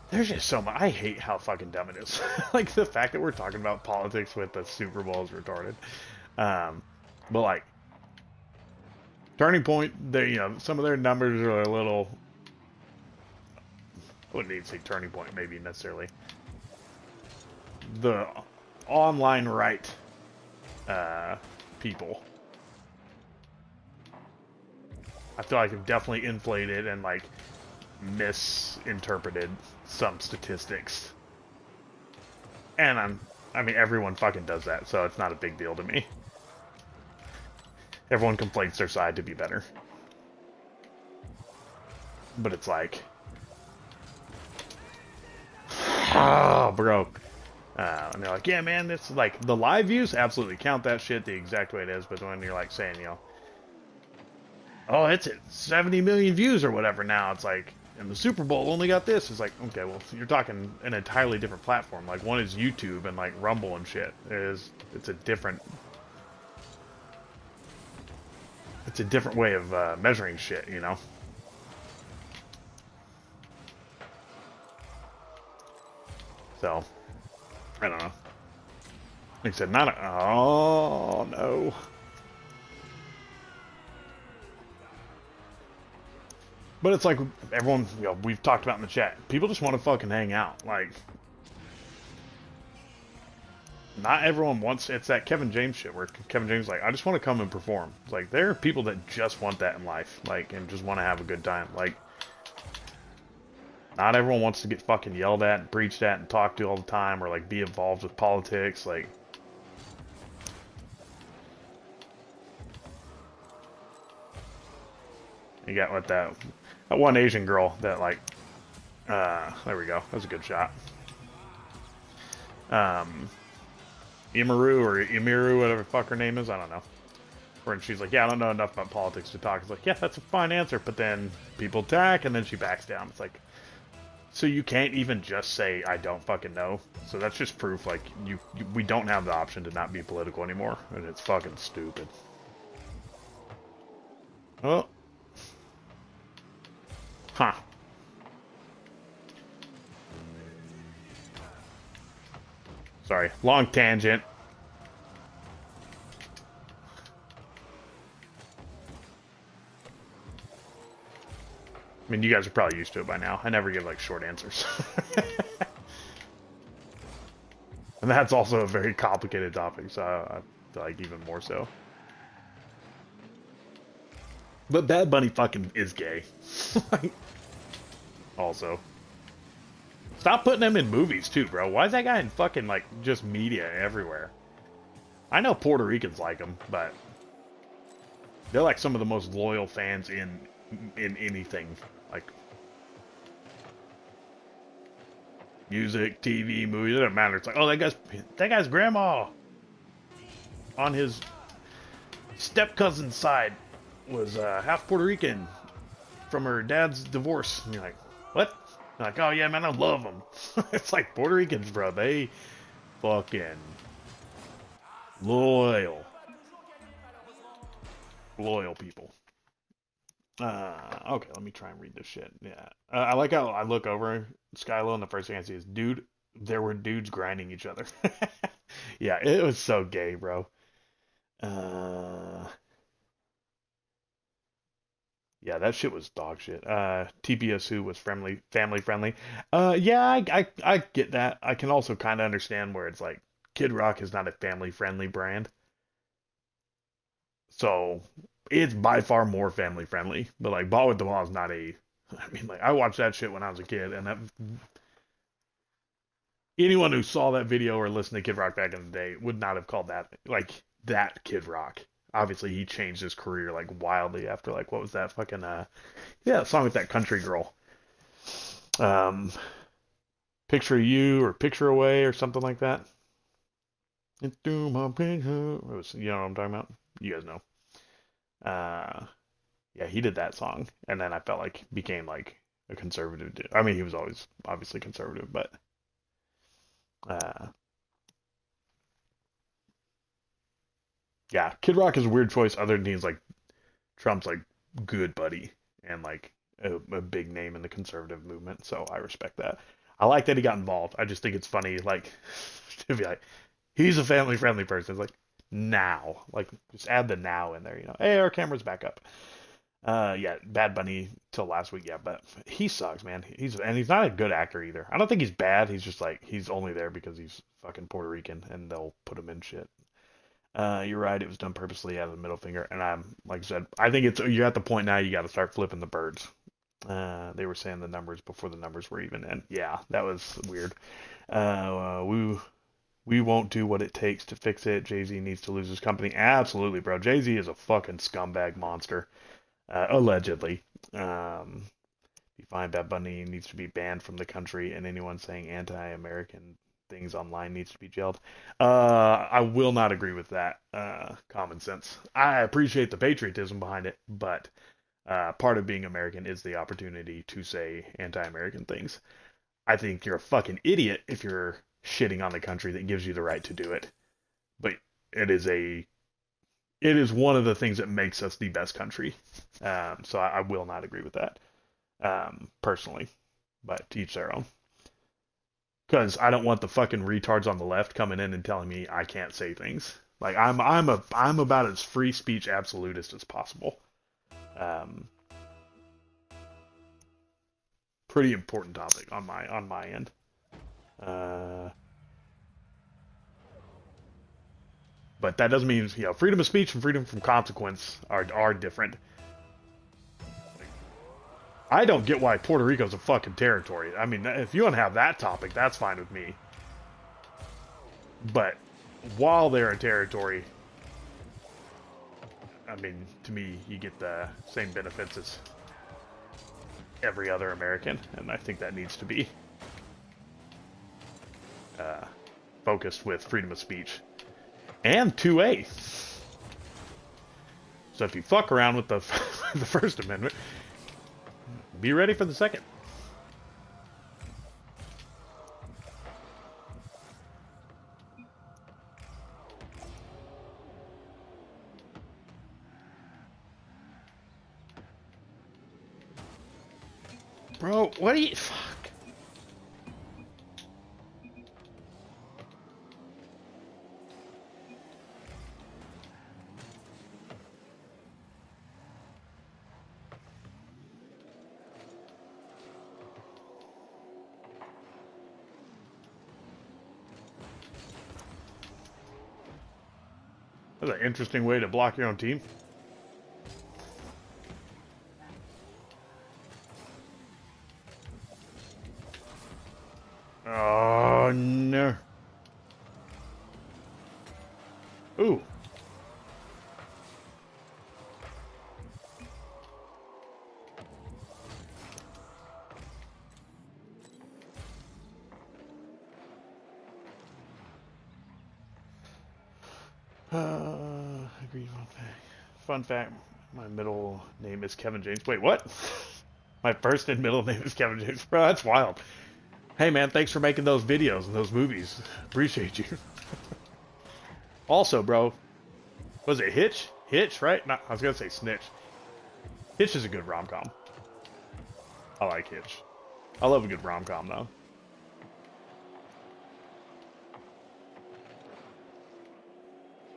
there's just so much. I hate how fucking dumb it is. Like, the fact that we're talking about politics with the Super Bowl is retarded. But, like, Turning Point, they, you know, some of their numbers are a little. I wouldn't even say Turning Point, maybe necessarily. The online right people, I feel like have definitely inflated and, like, misinterpreted some statistics. And I mean, everyone fucking does that, so it's not a big deal to me. Everyone conflates their side to be better. But it's like, oh, bro. And they're like, yeah, man, this is like, the live views, absolutely count that shit the exact way it is, but when you're like saying, you know, oh, it's at 70 million views or whatever now, it's like, and the Super Bowl only got this. It's like, okay, well, you're talking an entirely different platform. Like, one is YouTube and, like, Rumble and shit. It's a different way of measuring shit, you know? So, I don't know. Like I said, oh, no. But it's like everyone, we've talked about in the chat. People just want to fucking hang out. Like, not everyone wants. It's that Kevin James shit where Kevin James is like, I just want to come and perform. It's like there are people that just want that in life, like, and just want to have a good time. Like, not everyone wants to get fucking yelled at and preached at and talked to all the time, or like be involved with politics. Like, you got what that one Asian girl that like, there we go. That was a good shot. Imaru or Imiru, whatever the fuck her name is, I don't know. Where she's like, yeah, I don't know enough about politics to talk. It's like, yeah, that's a fine answer, but then people attack, and then she backs down. It's like, so you can't even just say, I don't fucking know. So that's just proof, like, we don't have the option to not be political anymore, and it's fucking stupid. Oh. Huh. Sorry, long tangent. I mean, you guys are probably used to it by now. I never give, like, short answers. And that's also a very complicated topic, so I feel like even more so. But Bad Bunny fucking is gay. Also. Stop putting him in movies, too, bro. Why is that guy in fucking, like, just media everywhere? I know Puerto Ricans like him, but they're, like, some of the most loyal fans in anything. Like, music, TV, movies, it doesn't matter. It's like, oh, that guy's grandma on his step-cousin's side was half Puerto Rican from her dad's divorce. And you're like, what? You're like, oh yeah, man, I love them. It's like Puerto Ricans, bro. They fucking loyal people. Okay, let me try and read this shit. Yeah, I like how I look over Skylo and the first thing I see is, dude, there were dudes grinding each other. Yeah, it was so gay, bro. Yeah, that shit was dog shit. TPSU was family friendly. Yeah, I get that. I can also kind of understand where it's like Kid Rock is not a family friendly brand. So it's by far more family friendly. But like Ball with the Ball is not a. I mean, like I watched that shit when I was a kid, and that anyone who saw that video or listened to Kid Rock back in the day would not have called that like that Kid Rock. Obviously, he changed his career like wildly after like what was that fucking yeah, song with that country girl. Um, Picture You or Picture Away or something like that. Into my picture. It was, you know what I'm talking about? You guys know. Uh, yeah, he did that song, and then I felt like became like a conservative dude. I mean, he was always obviously conservative, but uh, yeah, Kid Rock is a weird choice. Other than he's like Trump's like good buddy and like a big name in the conservative movement, so I respect that. I like that he got involved. I just think it's funny, like to be like, he's a family friendly person. It's like now, like just add the now in there. Hey, our camera's back up. Yeah, Bad Bunny till last week, yeah, but he sucks, man. He's not a good actor either. I don't think he's bad. He's just like he's only there because he's fucking Puerto Rican, and they'll put him in shit. You're right. It was done purposely out of the middle finger, and I'm like I said, I think you're at the point now you got to start flipping the birds. They were saying the numbers before the numbers were even in. Yeah, that was weird. We won't do what it takes to fix it. Jay-Z needs to lose his company. Absolutely, bro. Jay-Z is a fucking scumbag monster. Allegedly. You find Bad Bunny needs to be banned from the country, and anyone saying anti-American things online needs to be jailed. I will not agree with that. Common sense. I appreciate the patriotism behind it, but part of being American is the opportunity to say anti-American things. I think you're a fucking idiot if you're shitting on the country that gives you the right to do it. But it is one of the things that makes us the best country. So I will not agree with that personally, but to each their own. Because I don't want the fucking retards on the left coming in and telling me I can't say things. Like I'm about as free speech absolutist as possible. Um, Pretty important topic on my end. Uh, but that doesn't mean, you know, freedom of speech and freedom from consequence are different. I don't get why Puerto Rico's a fucking territory. I mean, if you want to have that topic, that's fine with me. But while they're a territory, I mean, to me, you get the same benefits as every other American, and I think that needs to be focused with freedom of speech and 2A. So if you fuck around with the the First Amendment, be ready for the second. Bro, what do you... Fuck. That's an interesting way to block your own team. Oh, no. Ooh. Agree. Fun fact, my middle name is Kevin James. Wait, what? My first and middle name is Kevin James. Bro, that's wild. Hey, man, thanks for making those videos and those movies. Appreciate you. Also, bro, was it Hitch? Hitch, right? No, I was going to say Snitch. Hitch is a good rom-com. I like Hitch. I love a good rom-com, though.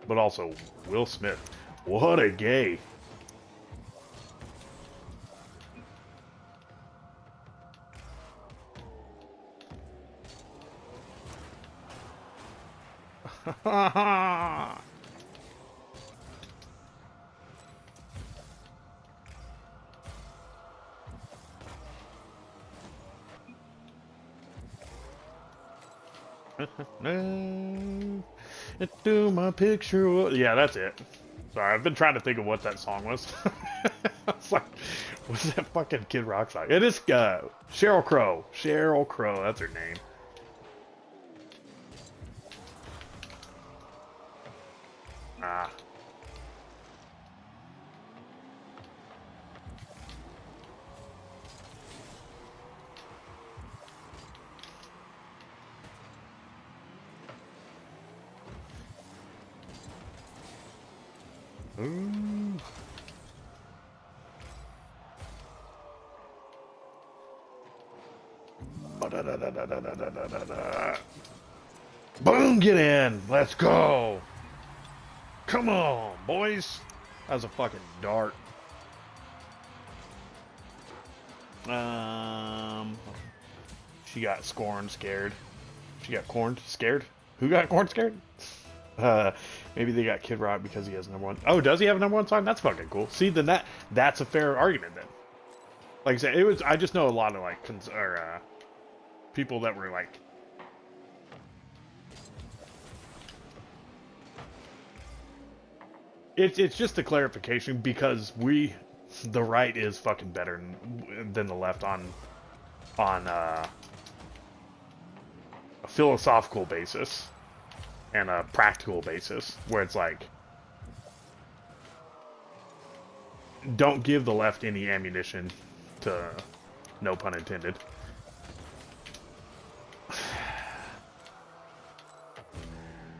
But also, Will Smith. What a gay. Do my picture. Yeah, that's it. Sorry, I've been trying to think of what that song was. It's like, what's that fucking Kid Rock song? It is Sheryl Crow. Sheryl Crow, that's her name. Ah. Ooh. Boom, get in. Let's go. Come on, boys. That was a fucking dart. She got scorned, scared. She got corned, scared. Who got corned, scared? Maybe they got Kid Rock because he has #1. Oh, does he have a #1 song? That's fucking cool. See, then that's a fair argument then. Like I said, it was. I just know a lot of like people that were like. It's just a clarification because the right is fucking better than the left on a philosophical basis and a practical basis, where it's like, don't give the left any ammunition to, no pun intended,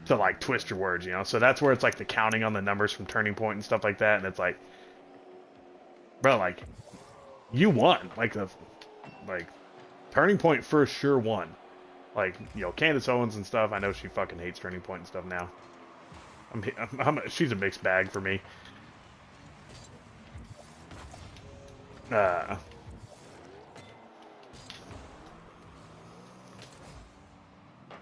to like twist your words, you know? So that's where it's like the counting on the numbers from Turning Point and stuff like that, and it's like, bro, like, you won. Like, Turning Point for sure won. Like, you know, Candace Owens and stuff, I know she fucking hates Turning Point and stuff now. She's a mixed bag for me.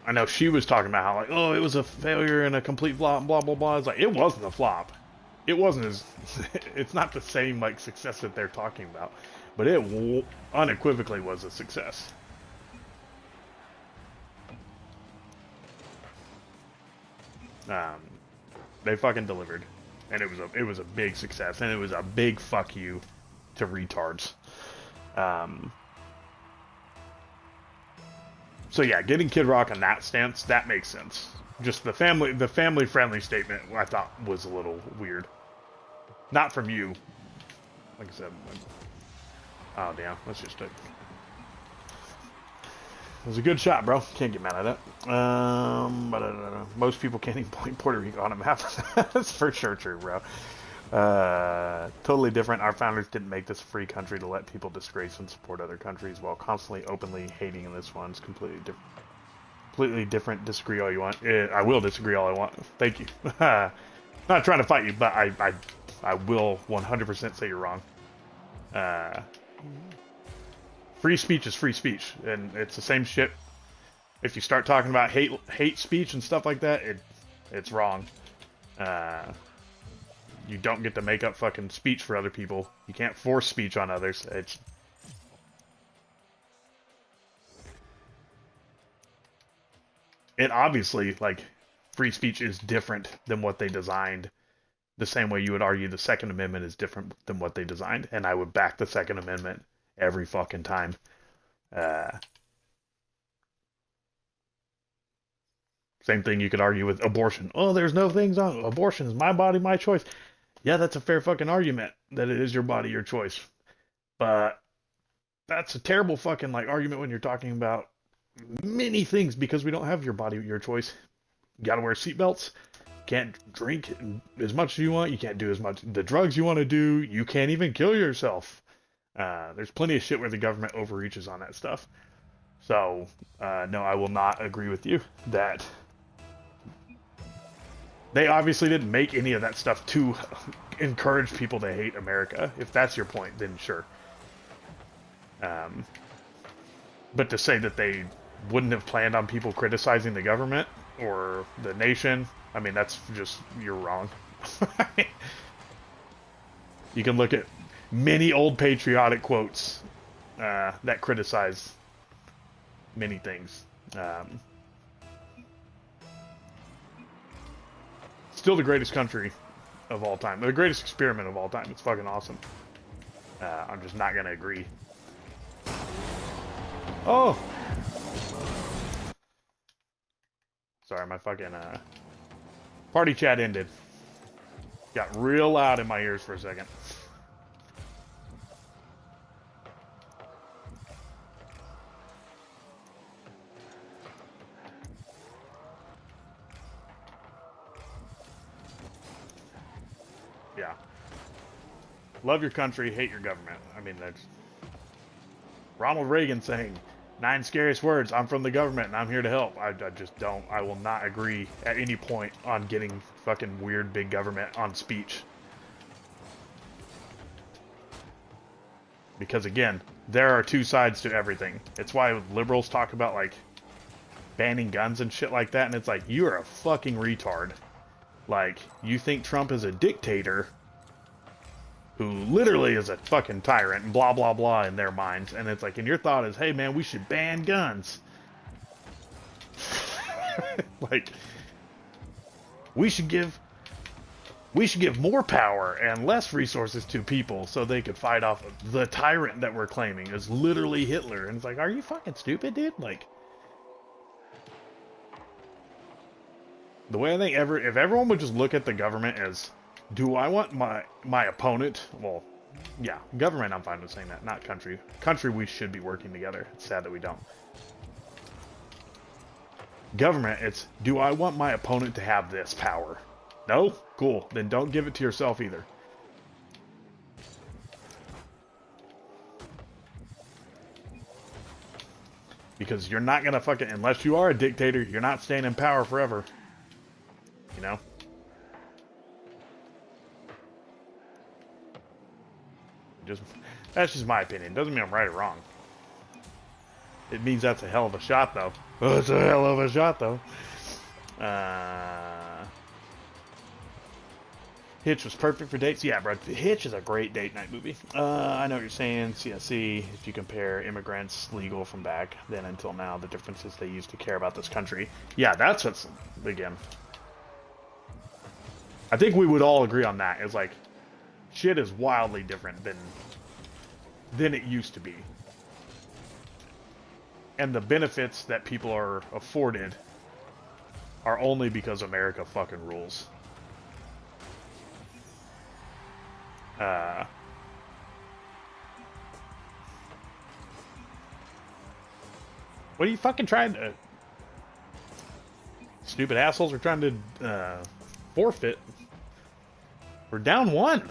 I know she was talking about how, like, oh, it was a failure and a complete flop, blah, blah, blah. It's like, it wasn't a flop. It wasn't as... it's not the same, like, success that they're talking about. But it unequivocally was a success. They fucking delivered. And it was a big success. And it was a big fuck you to retards. So yeah, getting Kid Rock on that stance, that makes sense. Just the family friendly statement I thought was a little weird. Not from you. Like I said. Oh damn, that's just it was a good shot, bro. Can't get mad at it. But most people can't even point Puerto Rico on a map. That's for sure true, bro. Totally different. Our founders didn't make this a free country to let people disgrace and support other countries while constantly openly hating in this one. It's completely different. Disagree all you want. I will disagree all I want. Thank you. Not trying to fight you, but I will 100% say you're wrong. Free speech is free speech, and it's the same shit. If you start talking about hate speech and stuff like that, it's wrong. You don't get to make up fucking speech for other people. You can't force speech on others. It obviously, like, free speech is different than what they designed. The same way you would argue the Second Amendment is different than what they designed, and I would back the Second Amendment every fucking time. Same thing you could argue with abortion. Oh, there's no things on abortion is my body, my choice. Yeah, that's a fair fucking argument that it is your body, your choice. But that's a terrible fucking like argument when you're talking about many things because we don't have your body, your choice. You gotta wear seatbelts. Can't drink as much as you want. You can't do as much the drugs you want to do. You can't even kill yourself. There's plenty of shit where the government overreaches on that stuff. So, no, I will not agree with you that they obviously didn't make any of that stuff to encourage people to hate America. If that's your point, then sure. But to say that they wouldn't have planned on people criticizing the government or the nation, I mean, that's just, you're wrong. You can look at many old patriotic quotes that criticize many things. Still the greatest country of all time. The greatest experiment of all time. It's fucking awesome. I'm just not going to agree. Oh! Sorry, my fucking party chat ended. Got real loud in my ears for a second. Yeah. Love your country, hate your government. I mean, that's Ronald Reagan saying, 9 scariest words, I'm from the government and I'm here to help. I just don't, I will not agree at any point on getting fucking weird big government on speech. Because again, there are two sides to everything. It's why liberals talk about like banning guns and shit like that, and it's like, you're a fucking retard. Like, you think Trump is a dictator who literally is a fucking tyrant and blah blah blah in their minds, and it's like, and your thought is, hey man, we should ban guns. Like, we should give more power and less resources to people so they could fight off the tyrant that we're claiming is literally Hitler. And it's like, are you fucking stupid, dude? Like, the way I think if everyone would just look at the government as, do I want my opponent? Well, yeah, government, I'm fine with saying that, not country. Country, we should be working together. It's sad that we don't. Government, it's, do I want my opponent to have this power? No? Cool. Then don't give it to yourself either. Because you're not gonna fucking, unless you are a dictator, you're not staying in power forever. You know? That's just my opinion. Doesn't mean I'm right or wrong. It means that's a hell of a shot, though. Oh, it's a hell of a shot, though. Uh, Hitch was perfect for dates. Yeah, bro. Hitch is a great date night movie. I know what you're saying. CSC, if you compare immigrants legal from back then until now, the differences they used to care about this country. Yeah, that's what's, again. I think we would all agree on that. It's like, shit is wildly different than it used to be. And the benefits that people are afforded are only because America fucking rules. What are you fucking trying to... Stupid assholes are trying to forfeit. We're down 1.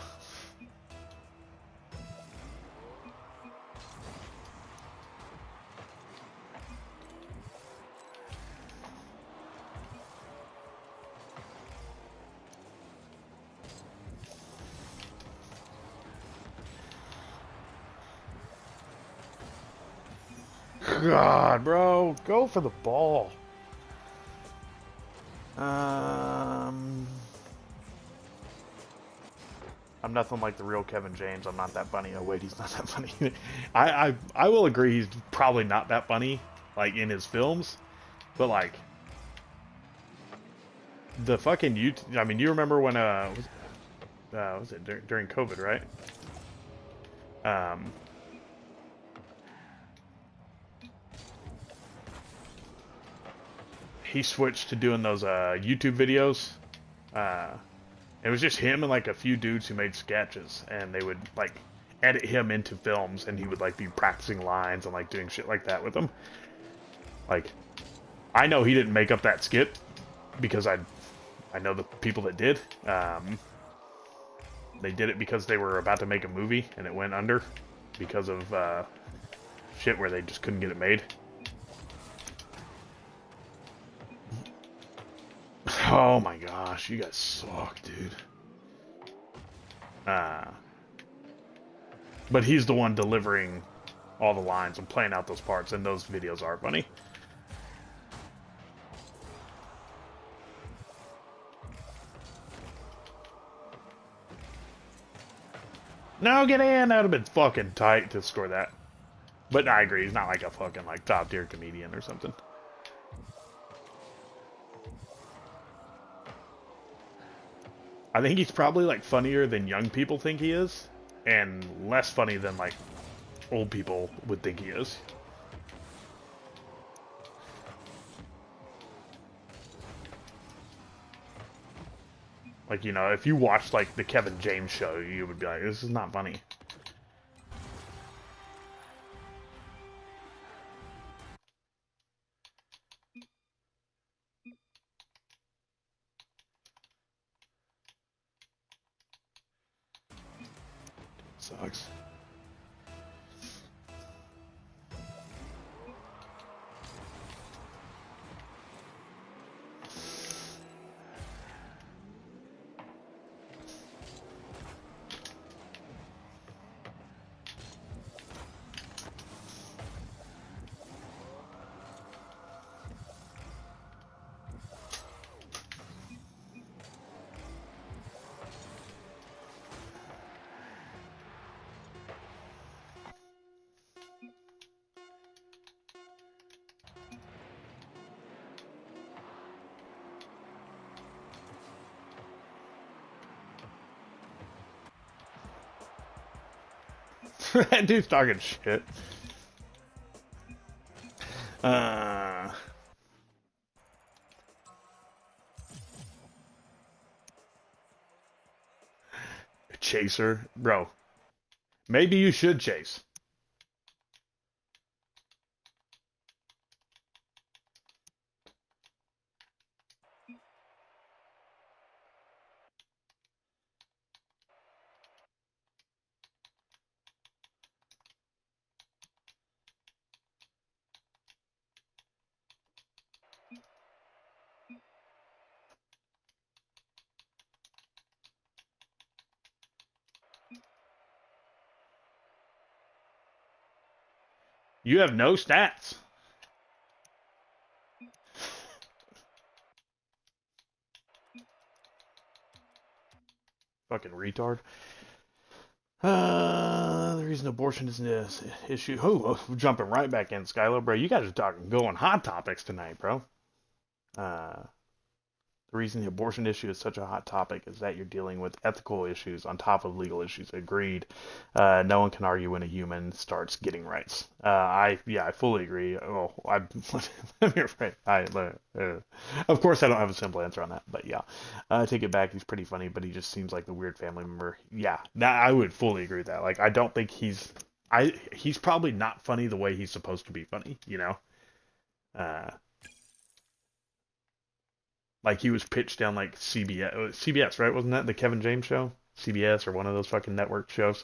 God, bro, go for the ball. I'm nothing like the real Kevin James. I'm not that funny. Oh wait, he's not that funny. I will agree he's probably not that funny, like in his films, but like the fucking YouTube. I mean, you remember when was it during COVID, right? He switched to doing those YouTube videos. It was just him and like a few dudes who made sketches, and they would like edit him into films, and he would like be practicing lines and like doing shit like that with them. Like, I know he didn't make up that skit because I know the people that did. They did it because they were about to make a movie and it went under because of shit where they just couldn't get it made. Oh my gosh, you guys suck, dude. But he's the one delivering all the lines and playing out those parts, and those videos are funny. No, get in! That would have been fucking tight to score that. But I agree, he's not like a fucking like top tier comedian or something. I think he's probably like funnier than young people think he is, and less funny than like old people would think he is. Like, you know, if you watched like the Kevin James show, you would be like, this is not funny. Sucks. That dude's talking shit. Chaser, bro. Maybe you should chase. You have no stats. Fucking retard. The reason abortion isn't an issue. Oh, jumping right back in, Skylo, bro. You guys are going hot topics tonight, bro. The reason the abortion issue is such a hot topic is that you're dealing with ethical issues on top of legal issues. Agreed. No one can argue when a human starts getting rights. I fully agree. Oh, of course, I don't have a simple answer on that, but yeah, I take it back. He's pretty funny, but he just seems like the weird family member. Yeah, I would fully agree with that. Like, I don't think he's probably not funny the way he's supposed to be funny, you know? Like he was pitched down like CBS, right? Wasn't that the Kevin James show? CBS or one of those fucking network shows?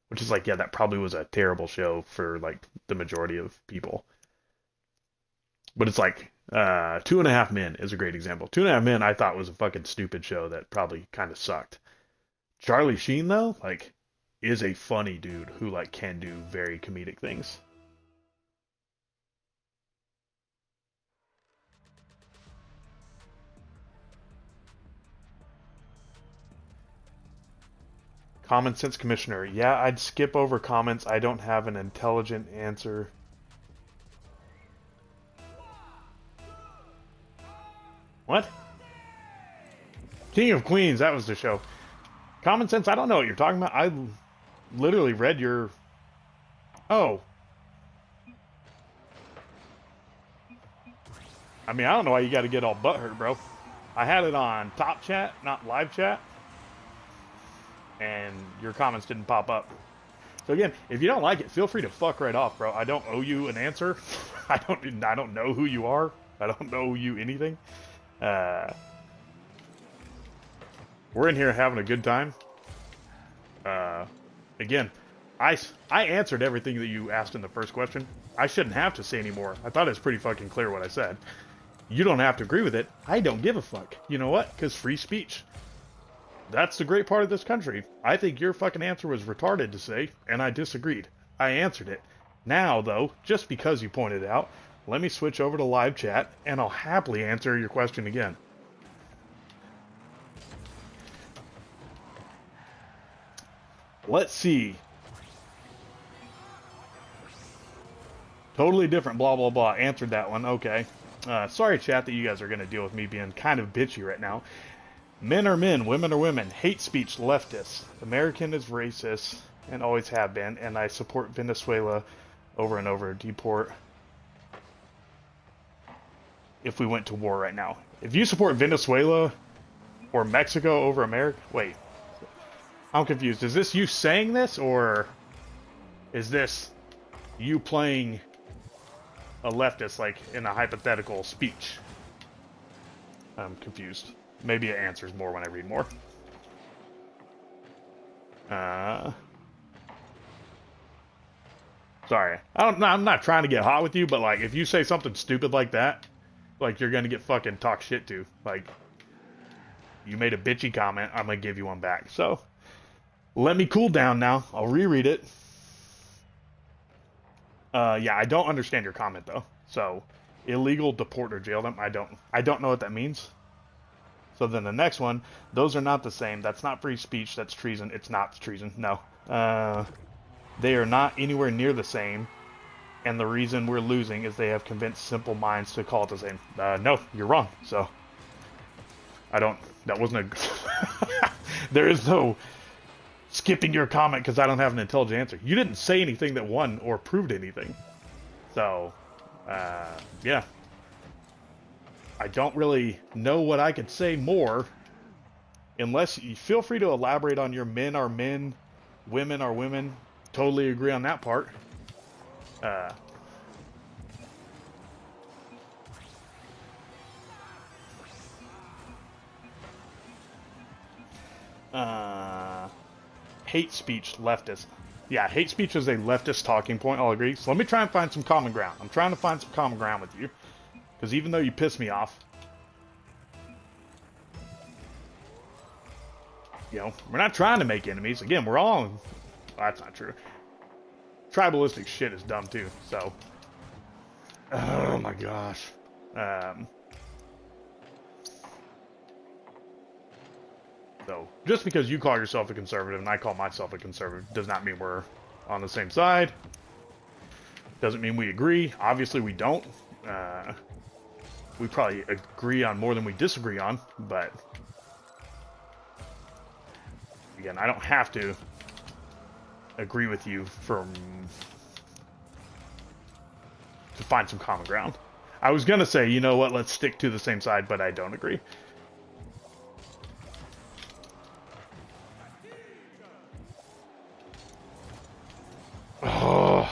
Which is like, yeah, that probably was a terrible show for like the majority of people. But it's like, 2.5 Men is a great example. 2.5 Men I thought was a fucking stupid show that probably kind of sucked. Charlie Sheen though, like, is a funny dude who like can do very comedic things. Common sense commissioner. Yeah, I'd skip over comments. I don't have an intelligent answer. What? King of Queens, that was the show. Common sense, I don't know what you're talking about. I literally read your... Oh. I mean, I don't know why you gotta get all butthurt, bro. I had it on top chat, not live chat. And your comments didn't pop up. So again, if you don't like it, feel free to fuck right off, bro. I don't owe you an answer. I don't know who you are. I don't know you anything. We're in here having a good time. Again, I answered everything that you asked in the first question. I shouldn't have to say any more. I thought it was pretty fucking clear what I said. You don't have to agree with it. I don't give a fuck. You know what? Because free speech. That's the great part of this country. I think your fucking answer was retarded to say, and I disagreed. I answered it. Now, though, just because you pointed it out, let me switch over to live chat, and I'll happily answer your question again. Let's see. Totally different, blah, blah, blah. Answered that one. Okay. Sorry, chat, that you guys are going to deal with me being kind of bitchy right now. Men are men, women are women. Hate speech, leftists. American is racist and always have been, and I support Venezuela over and over. Deport if we went to war right now. If you support Venezuela or Mexico over America... Wait. I'm confused. Is this you saying this, or is this you playing a leftist, like, in a hypothetical speech? I'm confused. Maybe it answers more when I read more. Sorry. I'm not trying to get hot with you, but, like, if you say something stupid like that, like, you're gonna get fucking talk shit to. Like, you made a bitchy comment, I'm gonna give you one back. So, let me cool down now. I'll reread it. Yeah, I don't understand your comment, though. So, illegal, deport, or jail them, I don't know what that means. So then the next one, those are not the same. That's not free speech. That's treason. It's not treason. No. They are not anywhere near the same. And the reason we're losing is they have convinced simple minds to call it the same. No, you're wrong. So, that wasn't a... There is no skipping your comment because I don't have an intelligent answer. You didn't say anything that won or proved anything. So, yeah. I don't really know what I could say more, unless you feel free to elaborate on your men are men, women are women. Totally agree on that part. Hate speech, leftist. Yeah, hate speech is a leftist talking point, I'll agree. So let me try and find some common ground. I'm trying to find some common ground with you. Because even though you piss me off, you know, we're not trying to make enemies. Again, we're all... Well, that's not true. Tribalistic shit is dumb too, so... Oh my gosh. So, just because you call yourself a conservative and I call myself a conservative does not mean we're on the same side. Doesn't mean we agree. Obviously, we don't. We probably agree on more than we disagree on, but again, I don't have to agree with you to find some common ground. I was gonna say, you know what, let's stick to the same side, but I don't agree. Oh.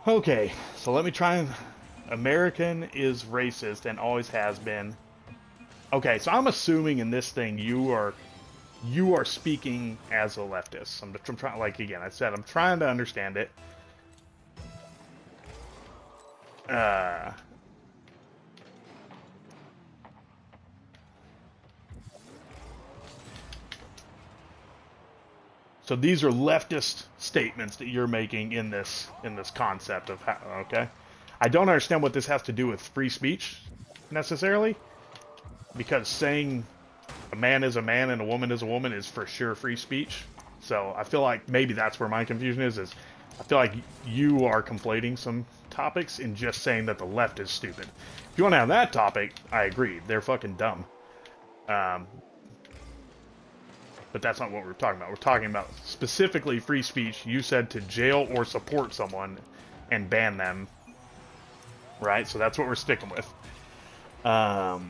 Okay, so let me try and... American is racist and always has been. Okay, so I'm assuming in this thing you are speaking as a leftist. I'm trying, like, again, I said I'm trying to understand it. So these are leftist statements that you're making in this concept of how, okay. I don't understand what this has to do with free speech necessarily, because saying a man is a man and a woman is a woman is for sure free speech. So I feel like maybe that's where my confusion is I feel like you are conflating some topics in just saying that the left is stupid. If you want to have that topic, I agree. They're fucking dumb. But that's not what we're talking about. We're talking about specifically free speech. You said to jail or support someone and ban them. Right? So that's what we're sticking with. So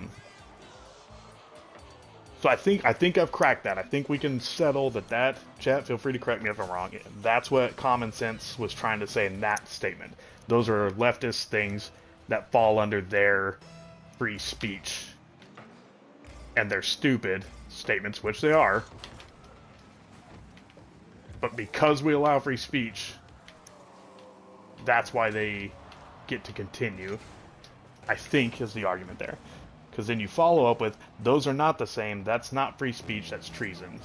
I think I've cracked that. I think we can settle that. Chat, feel free to correct me if I'm wrong. That's what common sense was trying to say in that statement. Those are leftist things that fall under their free speech. And they're stupid statements, which they are. But because we allow free speech, that's why they get to continue, I think, is the argument there. Because then you follow up with, those are not the same, that's not free speech, that's treason.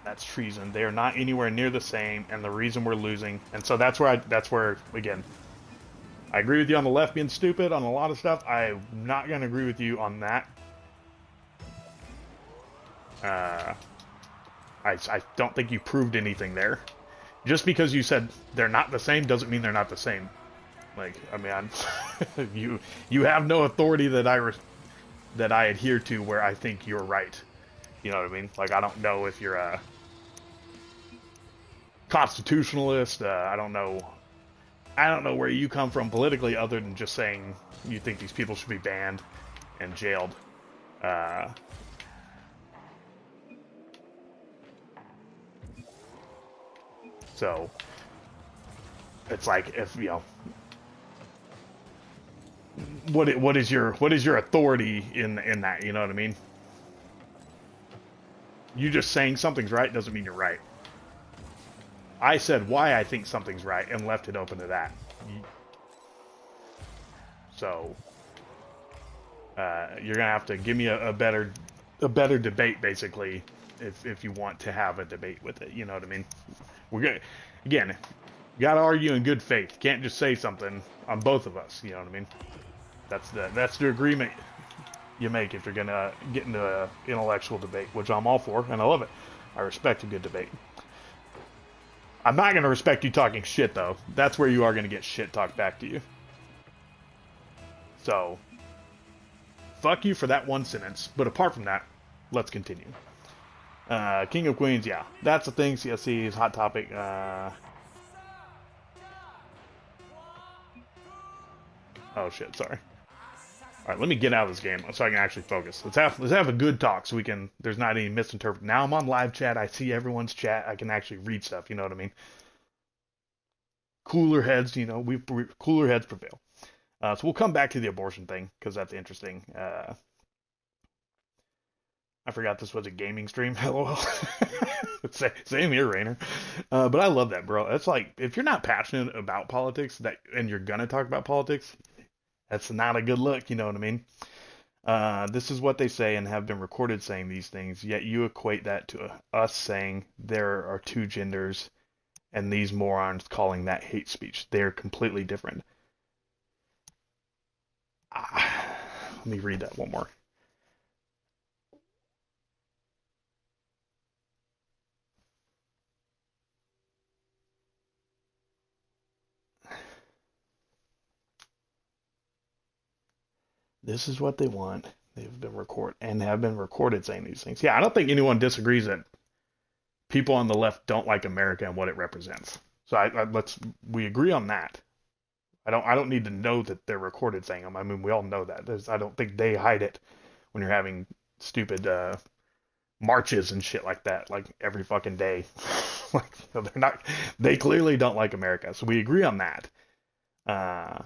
That's treason. They are not anywhere near the same, and the reason we're losing, and so that's where, again, I agree with you on the left being stupid on a lot of stuff. I'm not going to agree with you on that. I don't think you proved anything there. Just because you said they're not the same doesn't mean they're not the same. Like, I mean, you have no authority that I adhere to where I think you're right. You know what I mean? Like, I don't know if you're a constitutionalist. I don't know where you come from politically, other than just saying you think these people should be banned and jailed. So it's like, if you know, what is your authority in that? You know what I mean? You just saying something's right doesn't mean you're right. I said why I think something's right and left it open to that. So you're gonna have to give me a better debate, basically, if you want to have a debate with it. You know what I mean? We're gonna, again, you gotta argue in good faith. You can't just say something on both of us. You know what I mean? That's the agreement you make if you're gonna get into an intellectual debate, which I'm all for, and I love it. I respect a good debate. I'm not gonna respect you talking shit, though. That's where you are gonna get shit talked back to you. So, fuck you for that one sentence. But apart from that, let's continue. King of Queens, yeah. That's the thing. CSC is hot topic. Oh shit, sorry. Alright, let me get out of this game so I can actually focus. Let's have a good talk so we can, there's not any misinterpret. Now I'm on live chat, I see everyone's chat, I can actually read stuff, you know what I mean? Cooler heads, you know, cooler heads prevail. So we'll come back to the abortion thing, because that's interesting. I forgot this was a gaming stream. LOL. Same here, Rainer. But I love that, bro. It's like, if you're not passionate about politics, and you're gonna talk about politics, That's not a good look, you know what I mean? This is what they say and have been recorded saying these things, yet you equate that to us saying there are two genders and these morons calling that hate speech. They're completely different. Let me read that one more. This is what they want. They've been recorded saying these things. Yeah, I don't think anyone disagrees that people on the left don't like America and what it represents. So we agree on that. I don't need to know that they're recorded saying them. I mean, we all know that. I don't think they hide it when you're having stupid marches and shit like that, like every fucking day. Like, they're not. They clearly don't like America. So we agree on that. Uh,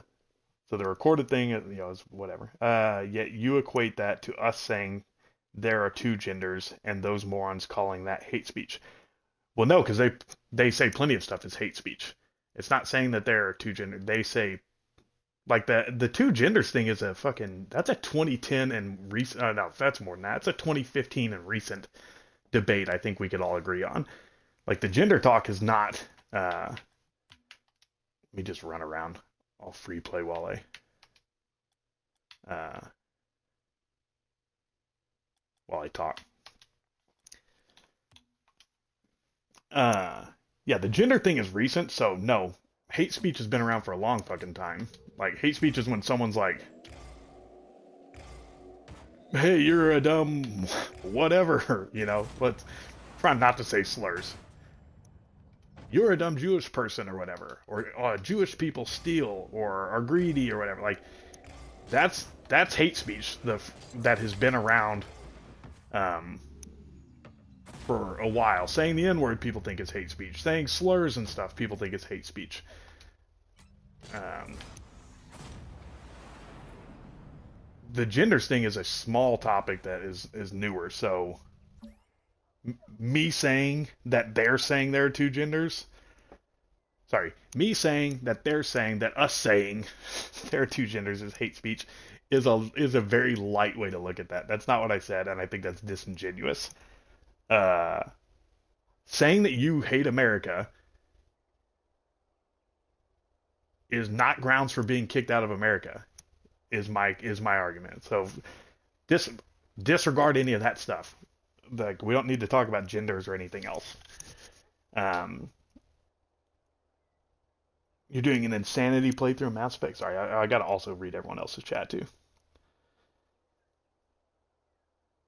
so the recorded thing, is whatever. Yet you equate that to us saying there are two genders and those morons calling that hate speech. Well, no, because they say plenty of stuff is hate speech. It's not saying that there are two genders. They say like the two genders thing is that's a 2010 and recent. No, that's more than that. It's a 2015 and recent debate. I think we could all agree on. Like the gender talk is not. Let me just run around. I'll free play uh, while I talk. Uh, yeah, the gender thing is recent, so no, hate speech has been around for a long fucking time. Like hate speech is when someone's like, "Hey, you're a dumb whatever," But try not to say slurs. You're a dumb Jewish person or whatever, or Jewish people steal or are greedy or whatever. Like that's hate speech that has been around um, for a while. Saying the N word, people think is hate speech. Saying slurs and stuff, people think is hate speech. Um, the genders thing is a small topic that is newer. So me saying that they're saying there are two genders. Sorry, me saying that they're saying that us saying there are two genders is hate speech is a very light way to look at that. That's not what I said, and I think that's disingenuous. Uh, Saying that you hate America is not grounds for being kicked out of America. Is my argument. So dis, disregard any of that stuff. Like we don't need to talk about genders or anything else. Um, you're doing an insanity playthrough of Mass Effect. Sorry, I got to also read everyone else's chat too.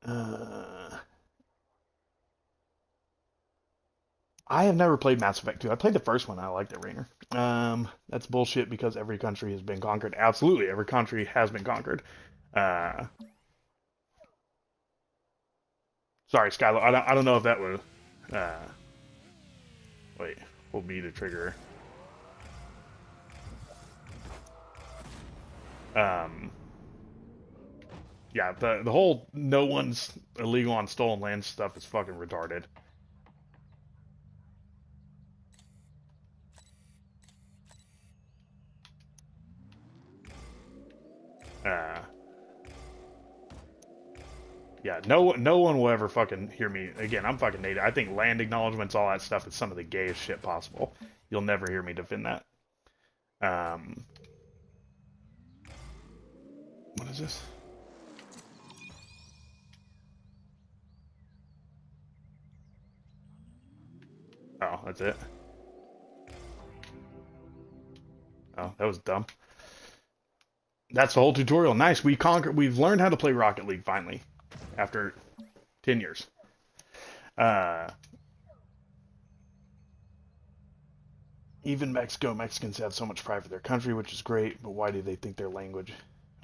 Uh, I have never played Mass Effect 2. I played the first one. I liked it, Rainer. That's bullshit because every country has been conquered. Absolutely, every country has been conquered. Uh, Sorry, Skylo. I don't know if that was. Uh, Wait, hold me to trigger. Um, yeah, the whole no one's illegal on stolen land stuff is fucking retarded. Uh, yeah, no one will ever fucking hear me again. I'm fucking native. I think land acknowledgements, all that stuff, is some of the gayest shit possible. You'll never hear me defend that. Um, what is this? Oh, that's it. Oh, that was dumb. That's the whole tutorial. Nice. We've learned how to play Rocket League finally, after 10 years. Uh, Even Mexicans have so much pride for their country, which is great. But why do they think their language?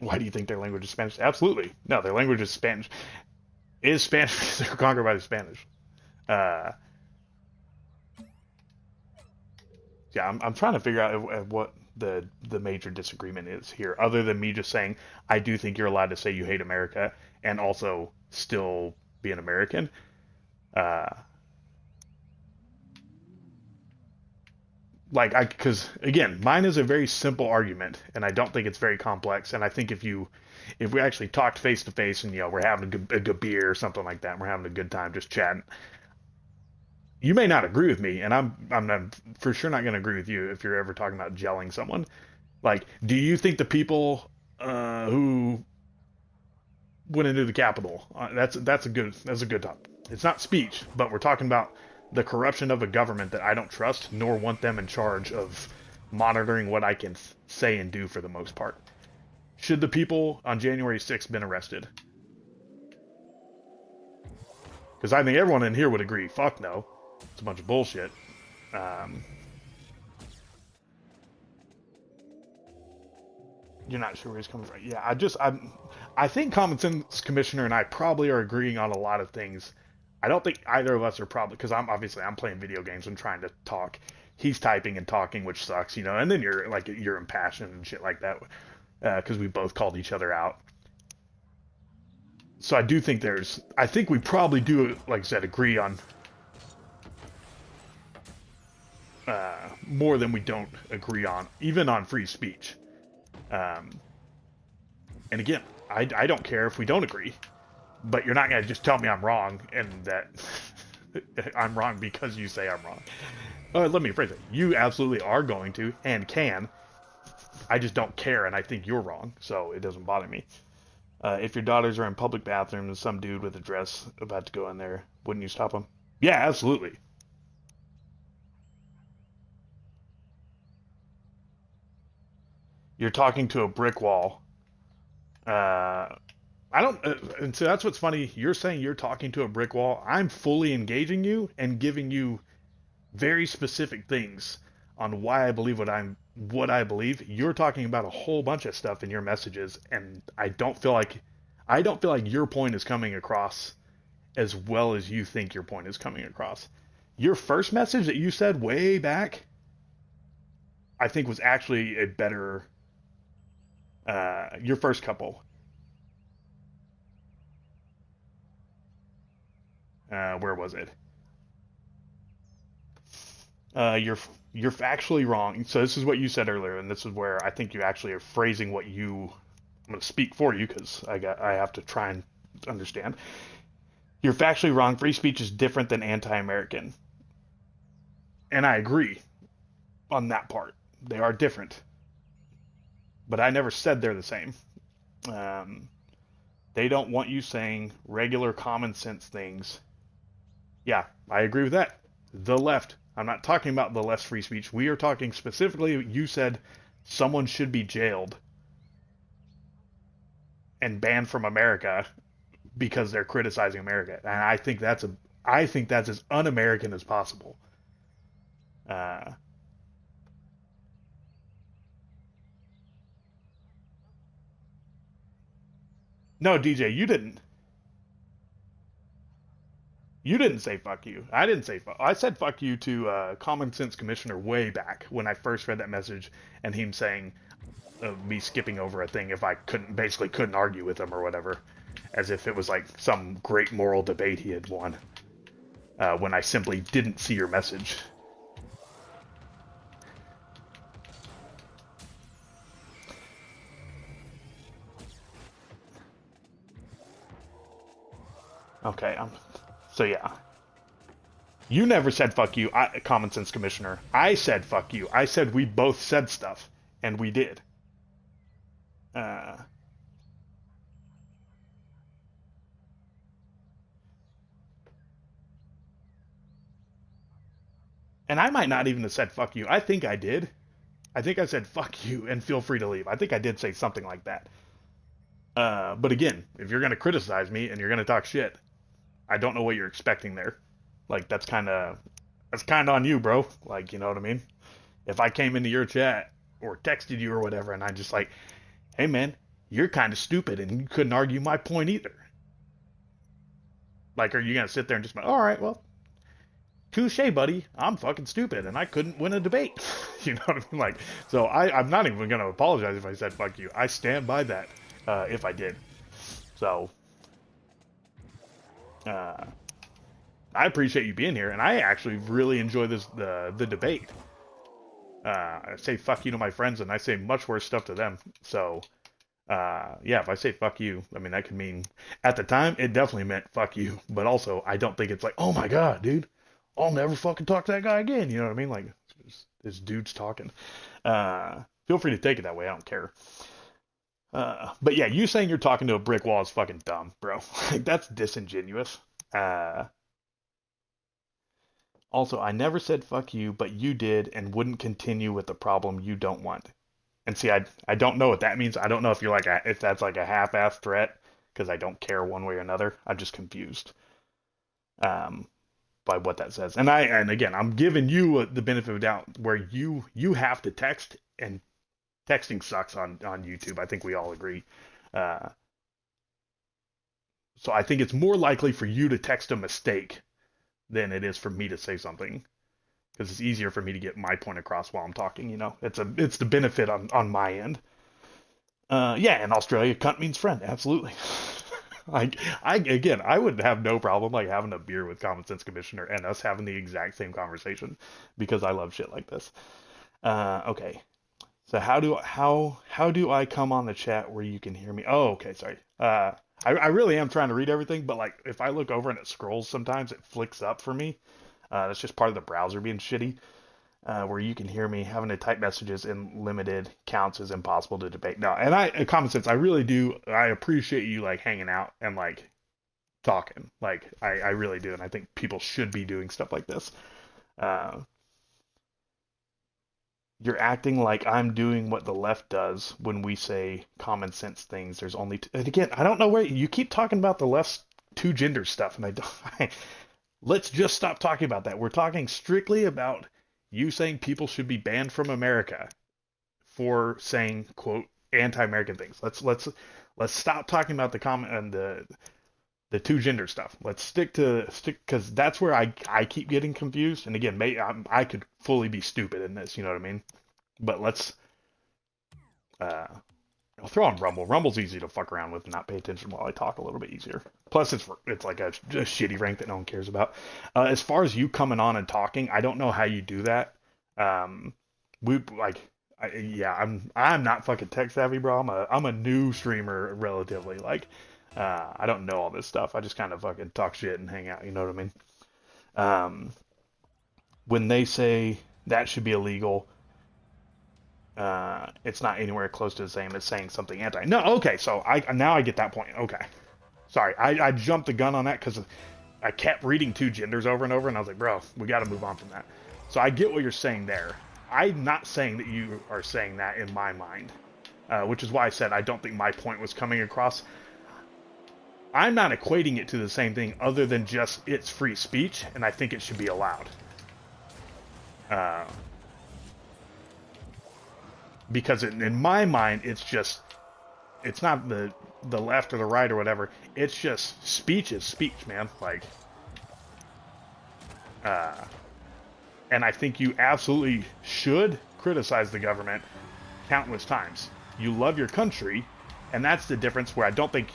Why do you think their language is Spanish? Absolutely, no. Their language is Spanish. It is Spanish because they were conquered by the Spanish. Uh, yeah, I'm trying to figure out what the major disagreement is here, other than me just saying I do think you're allowed to say you hate America and also still be an American. Uh, like, because again, mine is a very simple argument, and I don't think it's very complex. And I think if we actually talked face to face, and we're having a good beer or something like that, and we're having a good time just chatting, you may not agree with me, and I'm for sure not going to agree with you if you're ever talking about gelling someone. Like, do you think the people who went into the Capitol, that's a good topic. It's not speech, but we're talking about the corruption of a government that I don't trust, nor want them in charge of monitoring what I can say and do for the most part. Should the people on January 6th been arrested? Because I think everyone in here would agree, fuck no. It's a bunch of bullshit. You're not sure where he's coming from. Yeah, I think Common Sense Commissioner and I probably are agreeing on a lot of things. I don't think either of us are probably, because I'm playing video games and trying to talk. He's typing and talking, which sucks, and then you're impassioned and shit like that, because we both called each other out. So I do think I think we probably do, like I said, agree on more than we don't agree on, even on free speech. And again, I don't care if we don't agree, but you're not going to just tell me I'm wrong and that I'm wrong because you say I'm wrong. Let me phrase it. You absolutely are going to and can. I just don't care, and I think you're wrong, so it doesn't bother me. If your daughters are in public bathrooms and some dude with a dress about to go in there, wouldn't you stop them? Yeah, absolutely. You're talking to a brick wall. I don't, and so that's what's funny. You're saying you're talking to a brick wall. I'm fully engaging you and giving you very specific things on why I believe what I believe. You're talking about a whole bunch of stuff in your messages, and I don't feel like your point is coming across as well as you think your point is coming across. Your first message that you said way back, I think was actually a better. Your first couple. Where was it? You're factually wrong. So this is what you said earlier, and this is where I think you actually are phrasing what you. I'm going to speak for you because I have to try and understand. You're factually wrong. Free speech is different than anti-American, and I agree on that part. They are different, but I never said they're the same. They don't want you saying regular common sense things. Yeah, I agree with that. The left. I'm not talking about the left's free speech. We are talking specifically, you said someone should be jailed and banned from America because they're criticizing America. And I think that's as un-American as possible. No, DJ, you didn't. You didn't say fuck you. I didn't say fuck. I said fuck you to Common Sense Commissioner way back when I first read that message, and him saying me skipping over a thing if I couldn't argue with him or whatever, as if it was like some great moral debate he had won. When I simply didn't see your message. Okay, so yeah. You never said fuck you, Common Sense Commissioner. I said fuck you. I said we both said stuff, and we did. And I might not even have said fuck you. I think I did. I think I said fuck you and feel free to leave. I think I did say something like that. But again, if you're going to criticize me and you're going to talk shit, I don't know what you're expecting there. Like, that's kind of on you, bro. Like, you know what I mean? If I came into your chat or texted you or whatever, and I just like, hey man, you're kind of stupid and you couldn't argue my point either. Like, are you gonna sit there and just be, all right, well, touche, buddy. I'm fucking stupid and I couldn't win a debate. You know what I mean? Like, so I'm not even gonna apologize if I said fuck you. I stand by that. If I did. So, I appreciate you being here, and I actually really enjoy the debate. I say fuck you to my friends, and I say much worse stuff to them. So, yeah, if I say fuck you, I mean, that could mean, at the time, it definitely meant fuck you. But also, I don't think it's like, oh my God, dude, I'll never fucking talk to that guy again. You know what I mean? Like, this dude's talking. Feel free to take it that way. I don't care. But yeah, you saying you're talking to a brick wall is fucking dumb, bro. Like, that's disingenuous. Uh, Also, I never said fuck you, but you did and wouldn't continue with the problem you don't want. And see, I don't know what that means. I don't know if you're like if that's like a half-ass threat because I don't care one way or another. I'm just confused um, by what that says. And again, I'm giving you the benefit of doubt where you have to text, and texting sucks on YouTube. I think we all agree. Uh, so I think it's more likely for you to text a mistake than it is for me to say something, because it's easier for me to get my point across while I'm talking. You know, it's the benefit on my end. Yeah, in Australia, cunt means friend. Absolutely. Like, I would have no problem like having a beer with Common Sense Commissioner and us having the exact same conversation because I love shit like this. Okay. So how do I come on the chat where you can hear me? Oh, okay, sorry. I really am trying to read everything, but like if I look over and it scrolls, sometimes it flicks up for me. That's just part of the browser being shitty. Where you can hear me having to type messages in limited counts is impossible to debate. No, and Common Sense, I really do. I appreciate you like hanging out and like talking. Like I really do, and I think people should be doing stuff like this. Uh, you're acting like I'm doing what the left does when we say common sense things. There's only and again, I don't know where you keep talking about the left's two gender stuff, and I don't. Let's just stop talking about that. We're talking strictly about you saying people should be banned from America for saying quote anti-American things. Let's stop talking about the comment and the two gender stuff. Let's stick because that's where I keep getting confused. And again, I could fully be stupid in this. You know what I mean? But let's I'll throw on Rumble. Rumble's easy to fuck around with and not pay attention while I talk a little bit easier. Plus, it's like a shitty rank that no one cares about. As far as you coming on and talking, I don't know how you do that. We like, yeah, I'm not fucking tech savvy, bro. I'm a new streamer relatively. Like, I don't know all this stuff. I just kind of fucking talk shit and hang out. You know what I mean? When they say that should be illegal, it's not anywhere close to the same as saying something anti. No, okay, so now I get that point. Okay, sorry, I jumped the gun on that because I kept reading two genders over and over, and I was like, bro, we got to move on from that. So I get what you're saying there. I'm not saying that you are saying that in my mind, which is why I said I don't think my point was coming across. I'm not equating it to the same thing other than just it's free speech, and I think it should be allowed. Because in my mind, it's not the left or the right or whatever. It's just speech is speech, man. Like, and I think you absolutely should criticize the government countless times. You love your country, and that's the difference where I don't think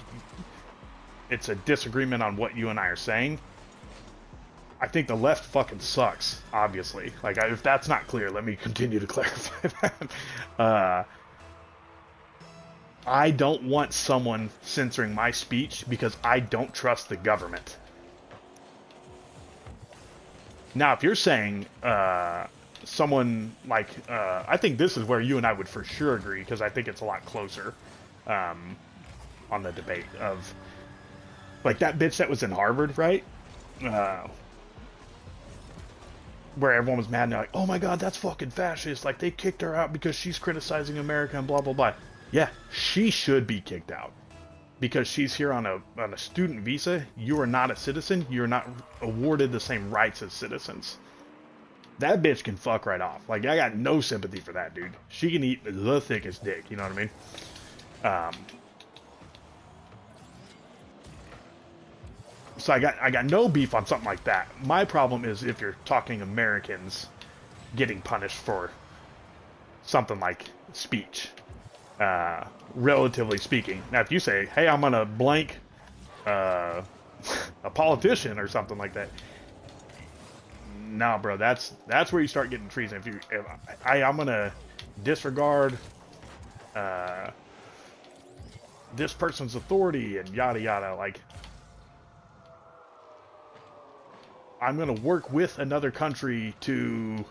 it's a disagreement on what you and I are saying. I think the left fucking sucks, obviously. Like, if that's not clear, let me continue to clarify that. I don't want someone censoring my speech because I don't trust the government. Now, if you're saying someone like... I think this is where you and I would for sure agree, because I think it's a lot closer on the debate of... Like, that bitch that was in Harvard, right? Where everyone was mad and they're like, oh my god, that's fucking fascist. Like, they kicked her out because she's criticizing America and blah, blah, blah. Yeah, she should be kicked out. Because she's here on a student visa. You are not a citizen. You're not awarded the same rights as citizens. That bitch can fuck right off. Like, I got no sympathy for that, dude. She can eat the thickest dick, you know what I mean? So I got no beef on something like that. My problem is if you're talking Americans getting punished for something like speech, relatively speaking. Now, if you say, "Hey, I'm gonna blank a politician" or something like that, No, bro, that's where you start getting treason. If I'm gonna disregard this person's authority and yada yada, like I'm gonna work with another country to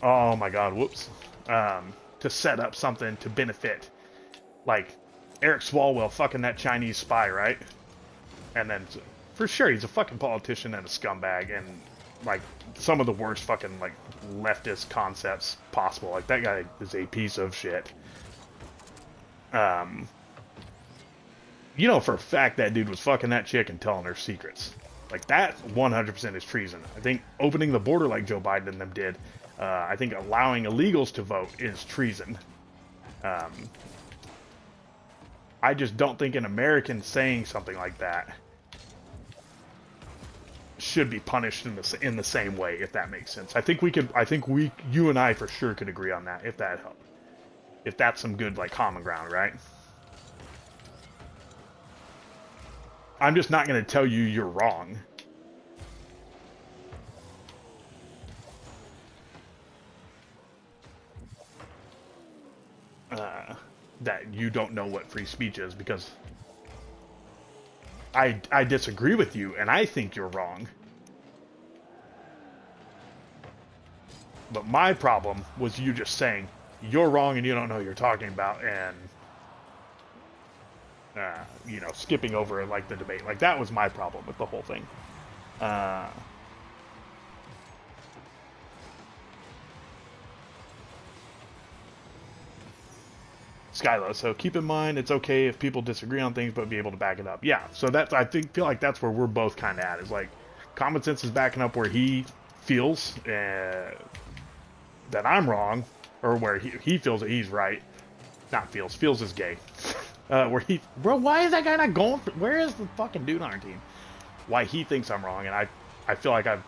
oh my god, whoops, to set up something to benefit, like Eric Swalwell fucking that Chinese spy, right? And then for sure he's a fucking politician and a scumbag and like some of the worst fucking like leftist concepts possible. Like that guy is a piece of shit. You know for a fact that dude was fucking that chick and telling her secrets. Like that 100% is treason. I think opening the border like Joe Biden and them did, I think allowing illegals to vote is treason. I just don't think an American saying something like that should be punished in the same way, if that makes sense. I think you and I for sure could agree on that, if that helped. If that's some good like common ground, right? I'm just not going to tell you you're wrong. That you don't know what free speech is, because I disagree with you and I think you're wrong. But my problem was you just saying you're wrong and you don't know what you're talking about, and you know, skipping over like the debate. Like that was my problem with the whole thing. Skyla, so keep in mind it's okay if people disagree on things, but be able to back it up. Yeah, so that's feel like that's where we're both kind of at. Is like common sense is backing up where he feels that I'm wrong, or where he feels that he's right. Not feels is gay. Where bro, why is that guy not going? Where is the fucking dude on our team? Why he thinks I'm wrong, and I feel like I've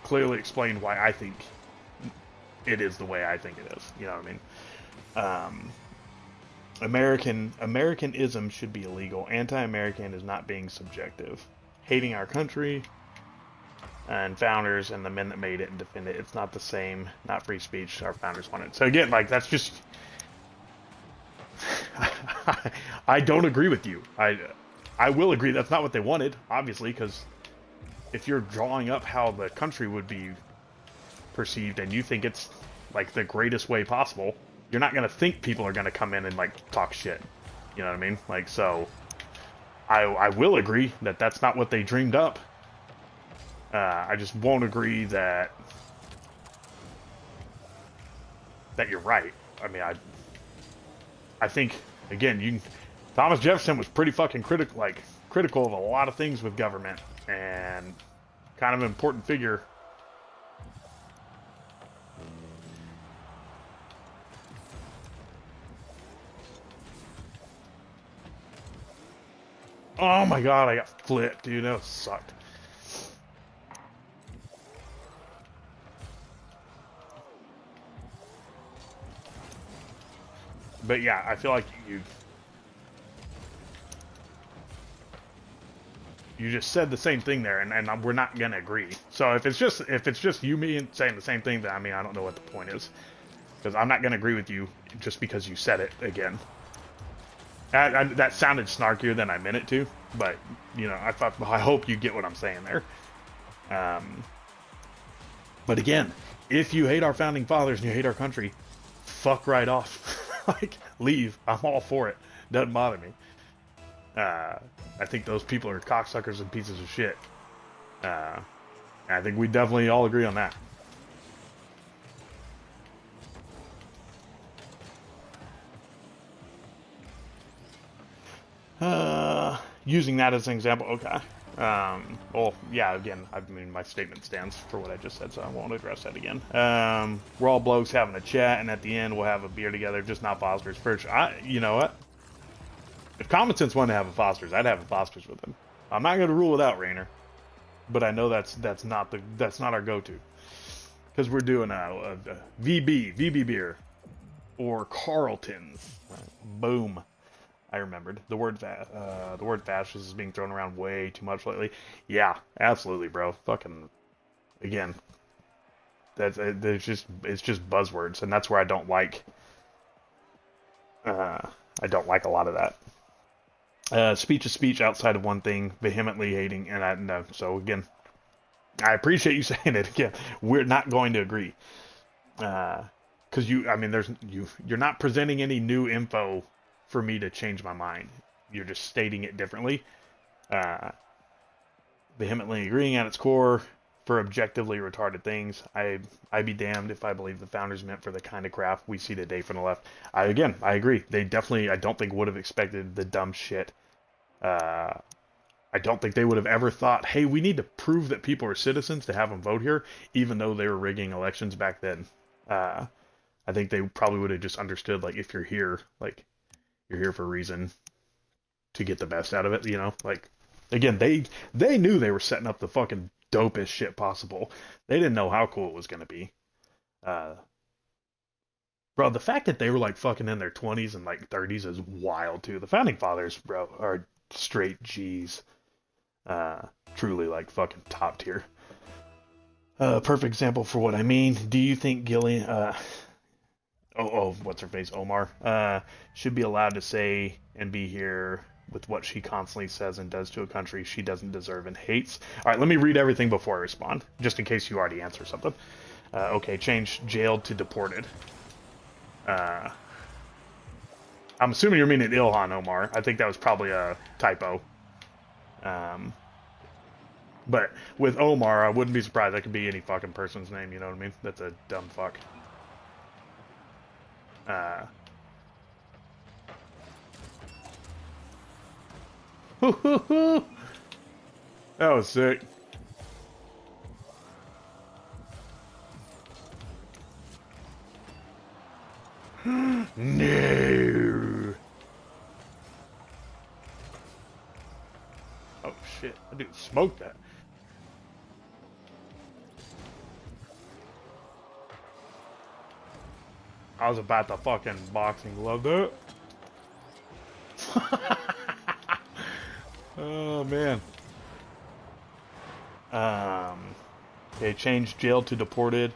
clearly explained why I think it is the way I think it is. You know what I mean? Americanism should be illegal. Anti-American is not being subjective. Hating our country and founders and the men that made it and defend it, it's not the same. Not free speech our founders wanted. So again, like that's just I don't agree with you. I will agree that's not what they wanted, obviously, because if you're drawing up how the country would be perceived and you think it's like the greatest way possible, you're not going to think people are going to come in and like talk shit. You know what I mean? Like, so I will agree that that's not what they dreamed up. I just won't agree that you're right. I mean, I think again, Thomas Jefferson was pretty fucking critical of a lot of things with government, and kind of an important figure. Oh my god, I got flipped, dude. That sucked. But yeah, I feel like you just said the same thing there, and we're not gonna agree. So if it's just you, me, and saying the same thing, then I mean I don't know what the point is, because I'm not gonna agree with you just because you said it again. That sounded snarkier than I meant it to, but you know, I hope you get what I'm saying there. But again, if you hate our founding fathers and you hate our country, fuck right off. Like, leave. I'm all for it. Doesn't bother me. I think those people are cocksuckers and pieces of shit. I think we definitely all agree on that. Using that as an example, okay. Well, yeah, again, I mean, my statement stands for what I just said, so I won't address that again. We're all blokes having a chat, and at the end, we'll have a beer together, just not Foster's. First, you know what? If Common Sense wanted to have a Foster's, I'd have a Foster's with him. I'm not going to rule it out, Rainer, but I know that's not our go-to, because we're doing a VB beer, or Carlton's. Boom. I remembered. The word fascist is being thrown around way too much lately. Yeah, absolutely, bro. Fucking, again, it's just buzzwords, and that's where I don't like a lot of that. Speech is speech outside of one thing, vehemently hating, and no. So again, I appreciate you saying it again. We're not going to agree. Because I mean, you're not presenting any new info for me to change my mind. You're just stating it differently. Uh, Vehemently agreeing at its core for objectively retarded things. I'd be damned if I believe the founders meant for the kind of crap we see today from the left. I agree. They definitely, I don't think, would have expected the dumb shit. I don't think they would have ever thought, hey, we need to prove that people are citizens to have them vote here, even though they were rigging elections back then. I think they probably would have just understood, like, if you're here, like, you're here for a reason to get the best out of it, you know? Like, again, they knew they were setting up the fucking dopest shit possible. They didn't know how cool it was going to be. Bro, the fact that they were, like, fucking in their 20s and, like, 30s is wild, too. The Founding Fathers, bro, are straight G's. Truly, like, fucking top tier. Perfect example for what I mean. Do you think Gillian, what's her face, Omar, should be allowed to say and be here with what she constantly says and does to a country she doesn't deserve and hates? All right, let me read everything before I respond, just in case you already answered something. Okay, change jailed to deported. I'm assuming you're meaning Ilhan Omar. I think that was probably a typo. But with Omar, I wouldn't be surprised. That could be any fucking person's name, you know what I mean? That's a dumb fuck. That was sick. No. Oh shit! I didn't smoke that. I was about to fucking boxing glove that. Oh man. Okay, change jailed to deported.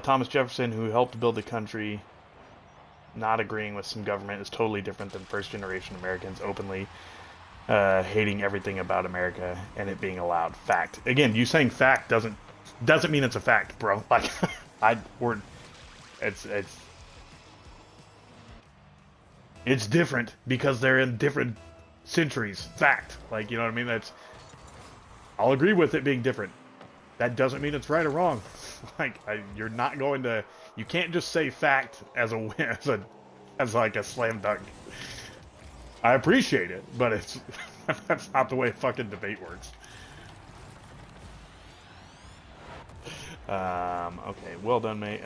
Thomas Jefferson, who helped build the country, not agreeing with some government is totally different than first generation Americans openly hating everything about America and it being allowed. Fact. Again, you saying fact doesn't mean it's a fact, bro. Like it's different because they're in different centuries. Fact. Like, you know what I mean? I'll agree with it being different. That doesn't mean it's right or wrong. Like, you're not going to. You can't just say fact as like a slam dunk. I appreciate it, but that's not the way fucking debate works. Okay, well done, mate.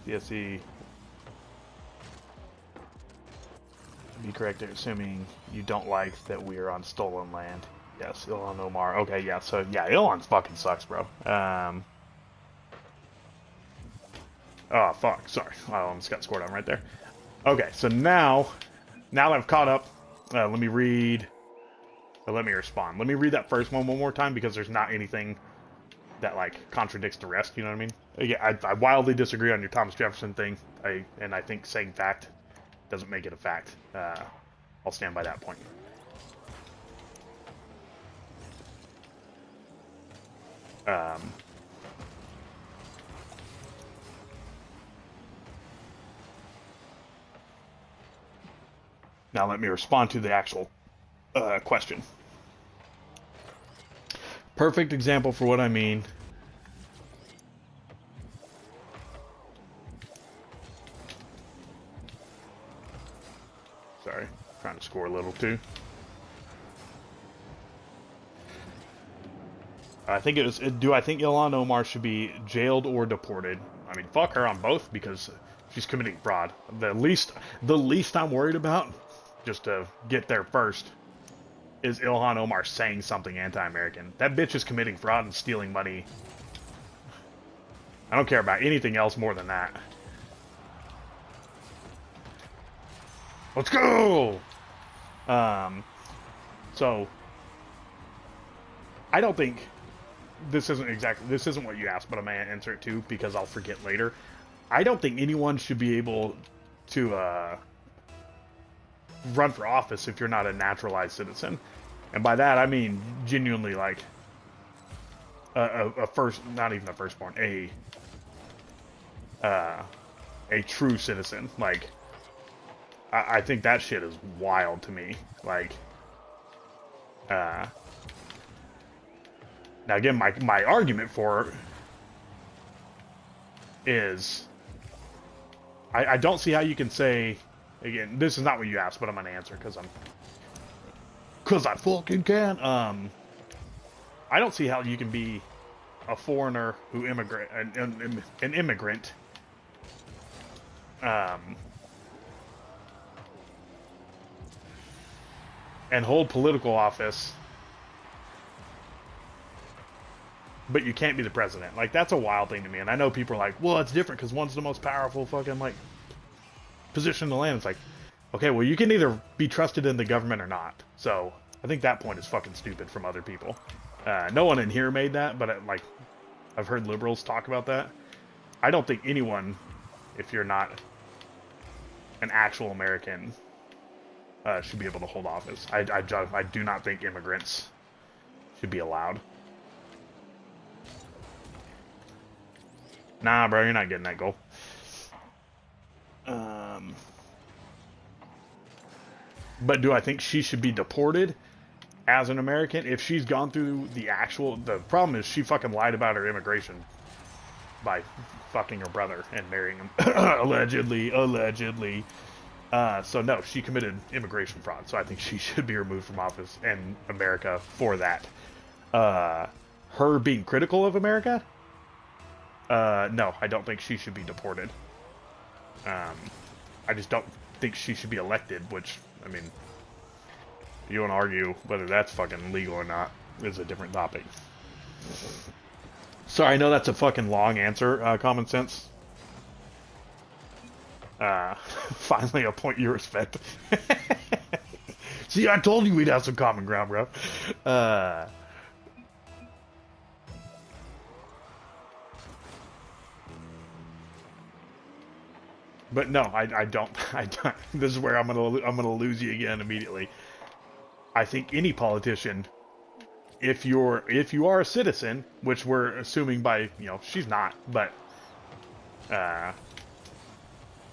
DSC. Be correct, assuming you don't like that we are on stolen land. Yes, Ilhan Omar. Okay, yeah, so yeah, Ilhan fucking sucks, bro. Oh, fuck, sorry. I almost got scored on right there. Okay, so now that I've caught up, let me read, let me respond. Let me read that first one more time because there's not anything that, like, contradicts the rest, you know what I mean? Yeah, I wildly disagree on your Thomas Jefferson thing, and I think saying fact doesn't make it a fact. I'll stand by that point. Now let me respond to the actual question. Perfect example for what I mean. Sorry, trying to score a little too. I think it was. Do I think Ilhan Omar should be jailed or deported? I mean, fuck her on both because she's committing fraud. The least I'm worried about, just to get there first, is Ilhan Omar saying something anti-American. That bitch is committing fraud and stealing money. I don't care about anything else more than that. Let's go! So, I don't think this isn't what you asked, but I may answer it too because I'll forget later. I don't think anyone should be able to run for office if you're not a naturalized citizen, and by that I mean genuinely like not even a firstborn, a true citizen. Like, I think that shit is wild to me. Like, now again, my argument for is I don't see how you can say, again, this is not what you asked, but I'm gonna answer because I fucking can. I don't see how you can be a foreigner who an immigrant, and hold political office, but you can't be the president. Like, that's a wild thing to me. And I know people are like, well, it's different because one's the most powerful fucking, like, position in the land. It's like, okay, well, you can either be trusted in the government or not. So I think that point is fucking stupid from other people. No one in here made that, but like, I've heard liberals talk about that. I don't think anyone, if you're not an actual American, should be able to hold office. I do not think immigrants should be allowed. Nah, bro, you're not getting that goal. But do I think she should be deported as an American if she's gone through the problem is she fucking lied about her immigration by fucking her brother and marrying him. allegedly. So no, she committed immigration fraud. So I think she should be removed from office and America for that. Her being critical of America? No, I don't think she should be deported. I just don't think she should be elected, which, I mean, you want to argue whether that's fucking legal or not is a different topic. Sorry, I know that's a fucking long answer, common sense. Finally a point you respect. See, I told you we'd have some common ground, bro. But no, I don't. This is where I'm gonna lose you again immediately. I think any politician, if you are a citizen, which we're assuming by, she's not, but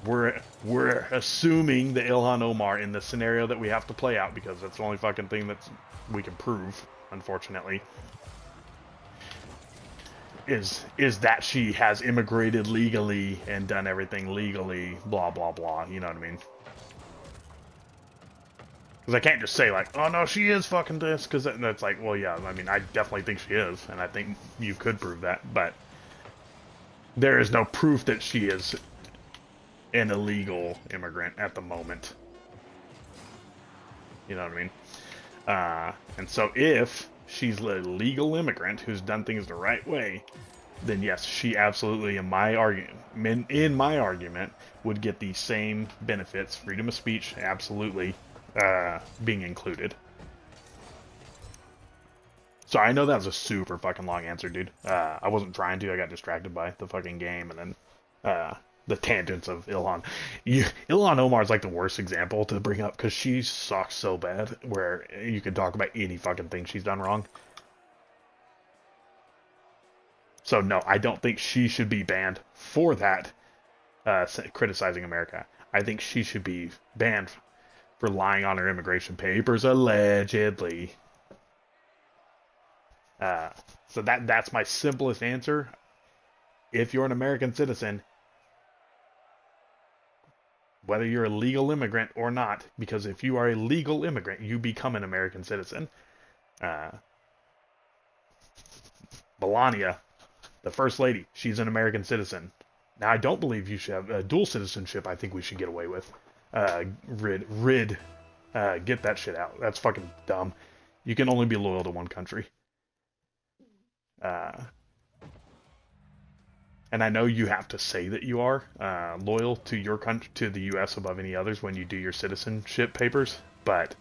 we're assuming the Ilhan Omar in the scenario that we have to play out because that's the only fucking thing that we can prove, unfortunately. Is that she has immigrated legally and done everything legally, blah, blah, blah, you know what I mean? Because I can't just say, like, oh, no, she is fucking this, because that's like, well, yeah, I mean, I definitely think she is, and I think you could prove that, but there is no proof that she is an illegal immigrant at the moment. You know what I mean? And so if she's a legal immigrant who's done things the right way, then yes, she absolutely, in my argument, would get the same benefits, freedom of speech, absolutely, being included. So I know that was a super fucking long answer, dude. I wasn't trying to, I got distracted by the fucking game, and then, the tangents of Ilhan. Ilhan Omar is like the worst example to bring up because she sucks so bad where you could talk about any fucking thing she's done wrong. So no, I don't think she should be banned for that, criticizing America. I think she should be banned for lying on her immigration papers, allegedly. So that's my simplest answer. If you're an American citizen, whether you're a legal immigrant or not, because if you are a legal immigrant, you become an American citizen. Melania, the First Lady, she's an American citizen. Now, I don't believe you should have dual citizenship. I think we should get away with. Get that shit out. That's fucking dumb. You can only be loyal to one country. and I know you have to say that you are loyal to your country, to the U.S. above any others when you do your citizenship papers, but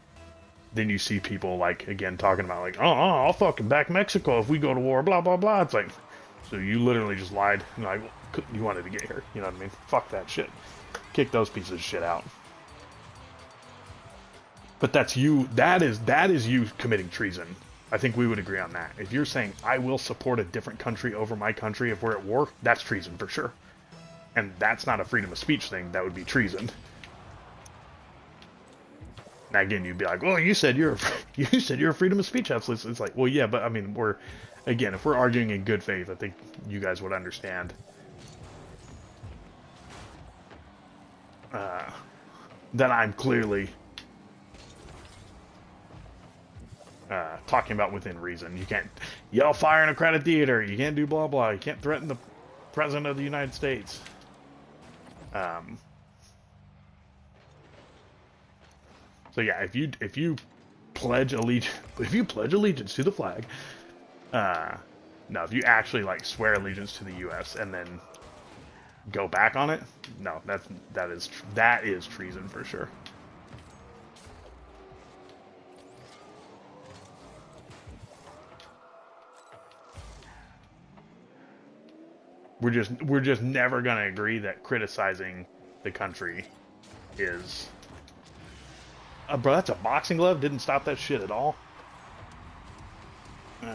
then you see people like again talking about like, oh, I'll fucking back Mexico if we go to war, blah blah blah. It's like, so you literally just lied, like you wanted to get here, you know what I mean? Fuck that shit. Kick those pieces of shit out. But that's you. That is you committing treason. I think we would agree on that. If you're saying I will support a different country over my country if we're at war, that's treason for sure. And that's not a freedom of speech thing. That would be treason. Now again, you'd be like, "Well, you said you're a freedom of speech absolute." It's like, well, yeah, but I mean, if we're arguing in good faith, I think you guys would understand that I'm clearly talking about within reason. You can't yell fire in a crowded theater. You can't do blah blah. You can't threaten the president of the United States. So yeah, if you pledge allegiance to the flag, no, if you actually like swear allegiance to the U.S. and then go back on it, no, that is treason for sure. We're just never gonna agree that criticizing the country is. Bro, that's a boxing glove. Didn't stop that shit at all. So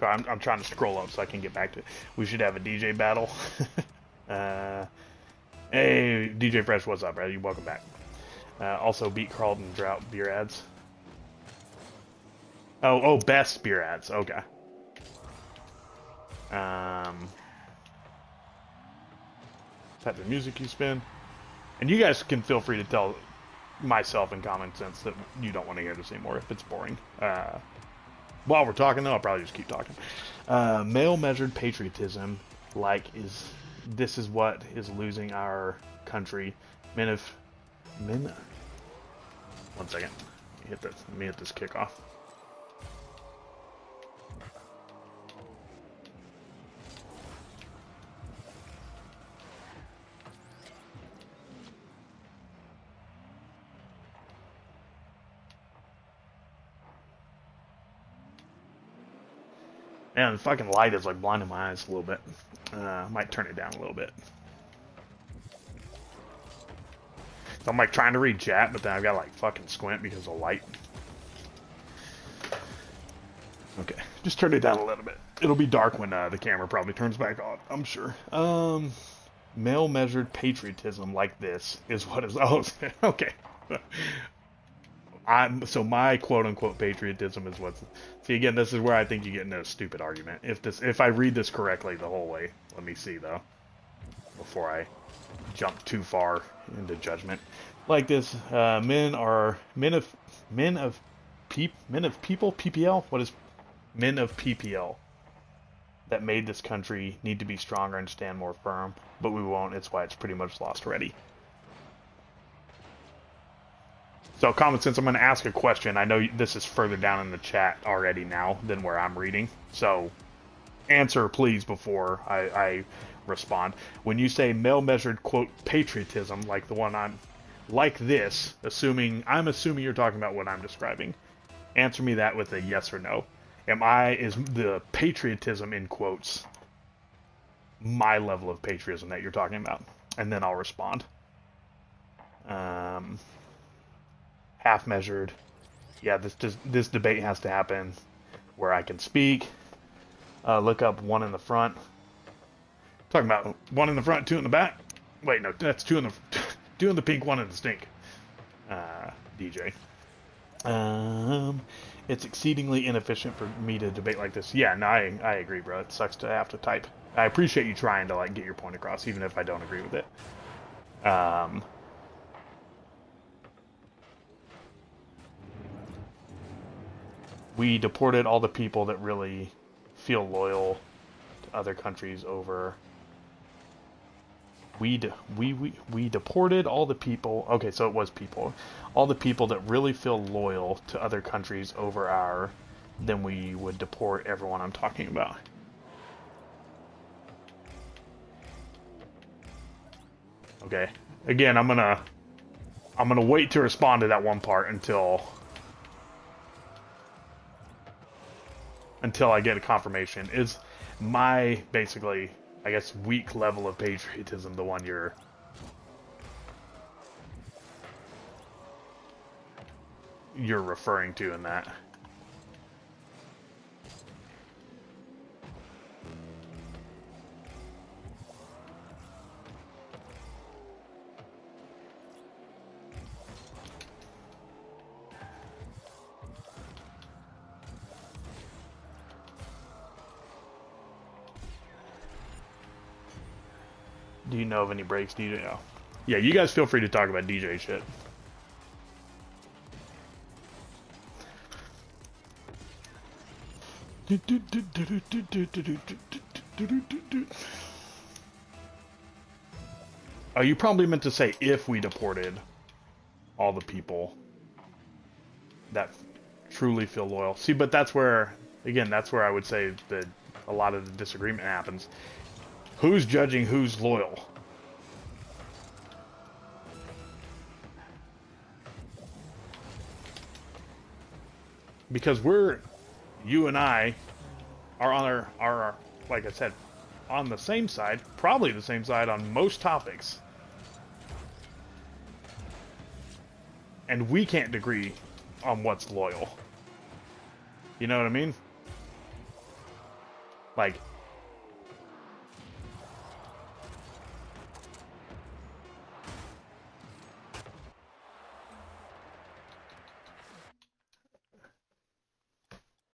I'm trying to scroll up so I can get back to it. We should have a DJ battle. Hey, DJ Fresh, what's up, brother? You welcome back. Also, beat Carlton Drought beer ads. Oh, best beer ads. Okay. Type of music you spin. And you guys can feel free to tell myself in common sense that you don't want to hear this anymore if it's boring. While we're talking, though, I'll probably just keep talking. Male measured patriotism, this is what is losing our country. One second. Let me hit this kickoff. Man, the fucking light is like blinding my eyes a little bit. I might turn it down a little bit. So I'm like trying to read chat, but then I've got like fucking squint because of the light. Okay, just turn it down a little bit. It'll be dark when the camera probably turns back on, I'm sure. Male measured patriotism like this is what is. Oh, okay. So my quote unquote patriotism is what's. See, again, this is where I think you get into a stupid argument. If I read this correctly the whole way, let me see though, before I jump too far into judgment. Like this, men of people, PPL. What is men of PPL that made this country need to be stronger and stand more firm, but we won't. It's why it's pretty much lost already. So, common sense, I'm going to ask a question. I know this is further down in the chat already now than where I'm reading. So, answer, please, before I respond. When you say male-measured, quote, patriotism, like the one like this, I'm assuming you're talking about what I'm describing. Answer me that with a yes or no. Is the patriotism, in quotes, my level of patriotism that you're talking about? And then I'll respond. Half measured. Yeah, this debate has to happen where I can speak. Look up one in the front. Talking about one in the front, two in the back. Wait, no, that's two in the pink, one in the stink. DJ. It's exceedingly inefficient for me to debate like this. Yeah, no, I agree, bro. It sucks to have to type. I appreciate you trying to like get your point across, even if I don't agree with it. We deported all the people that really feel loyal to other countries over. We deported all the people. Okay, so it was people. All the people that really feel loyal to other countries over our then we would deport everyone I'm talking about. Okay. Again, I'm gonna wait to respond to that one part until I get a confirmation. Is my, basically, I guess, weak level of patriotism the one you're referring to in that? Do you know of any breaks, DJ? Oh. Yeah, you guys feel free to talk about DJ shit. Oh, you probably meant to say if we deported all the people that truly feel loyal. See, but that's where, again, that's where I would say that a lot of the disagreement happens. Who's judging who's loyal? Because you and I are on our, like I said, on the same side, probably the same side on most topics. And we can't agree on what's loyal. You know what I mean? Like,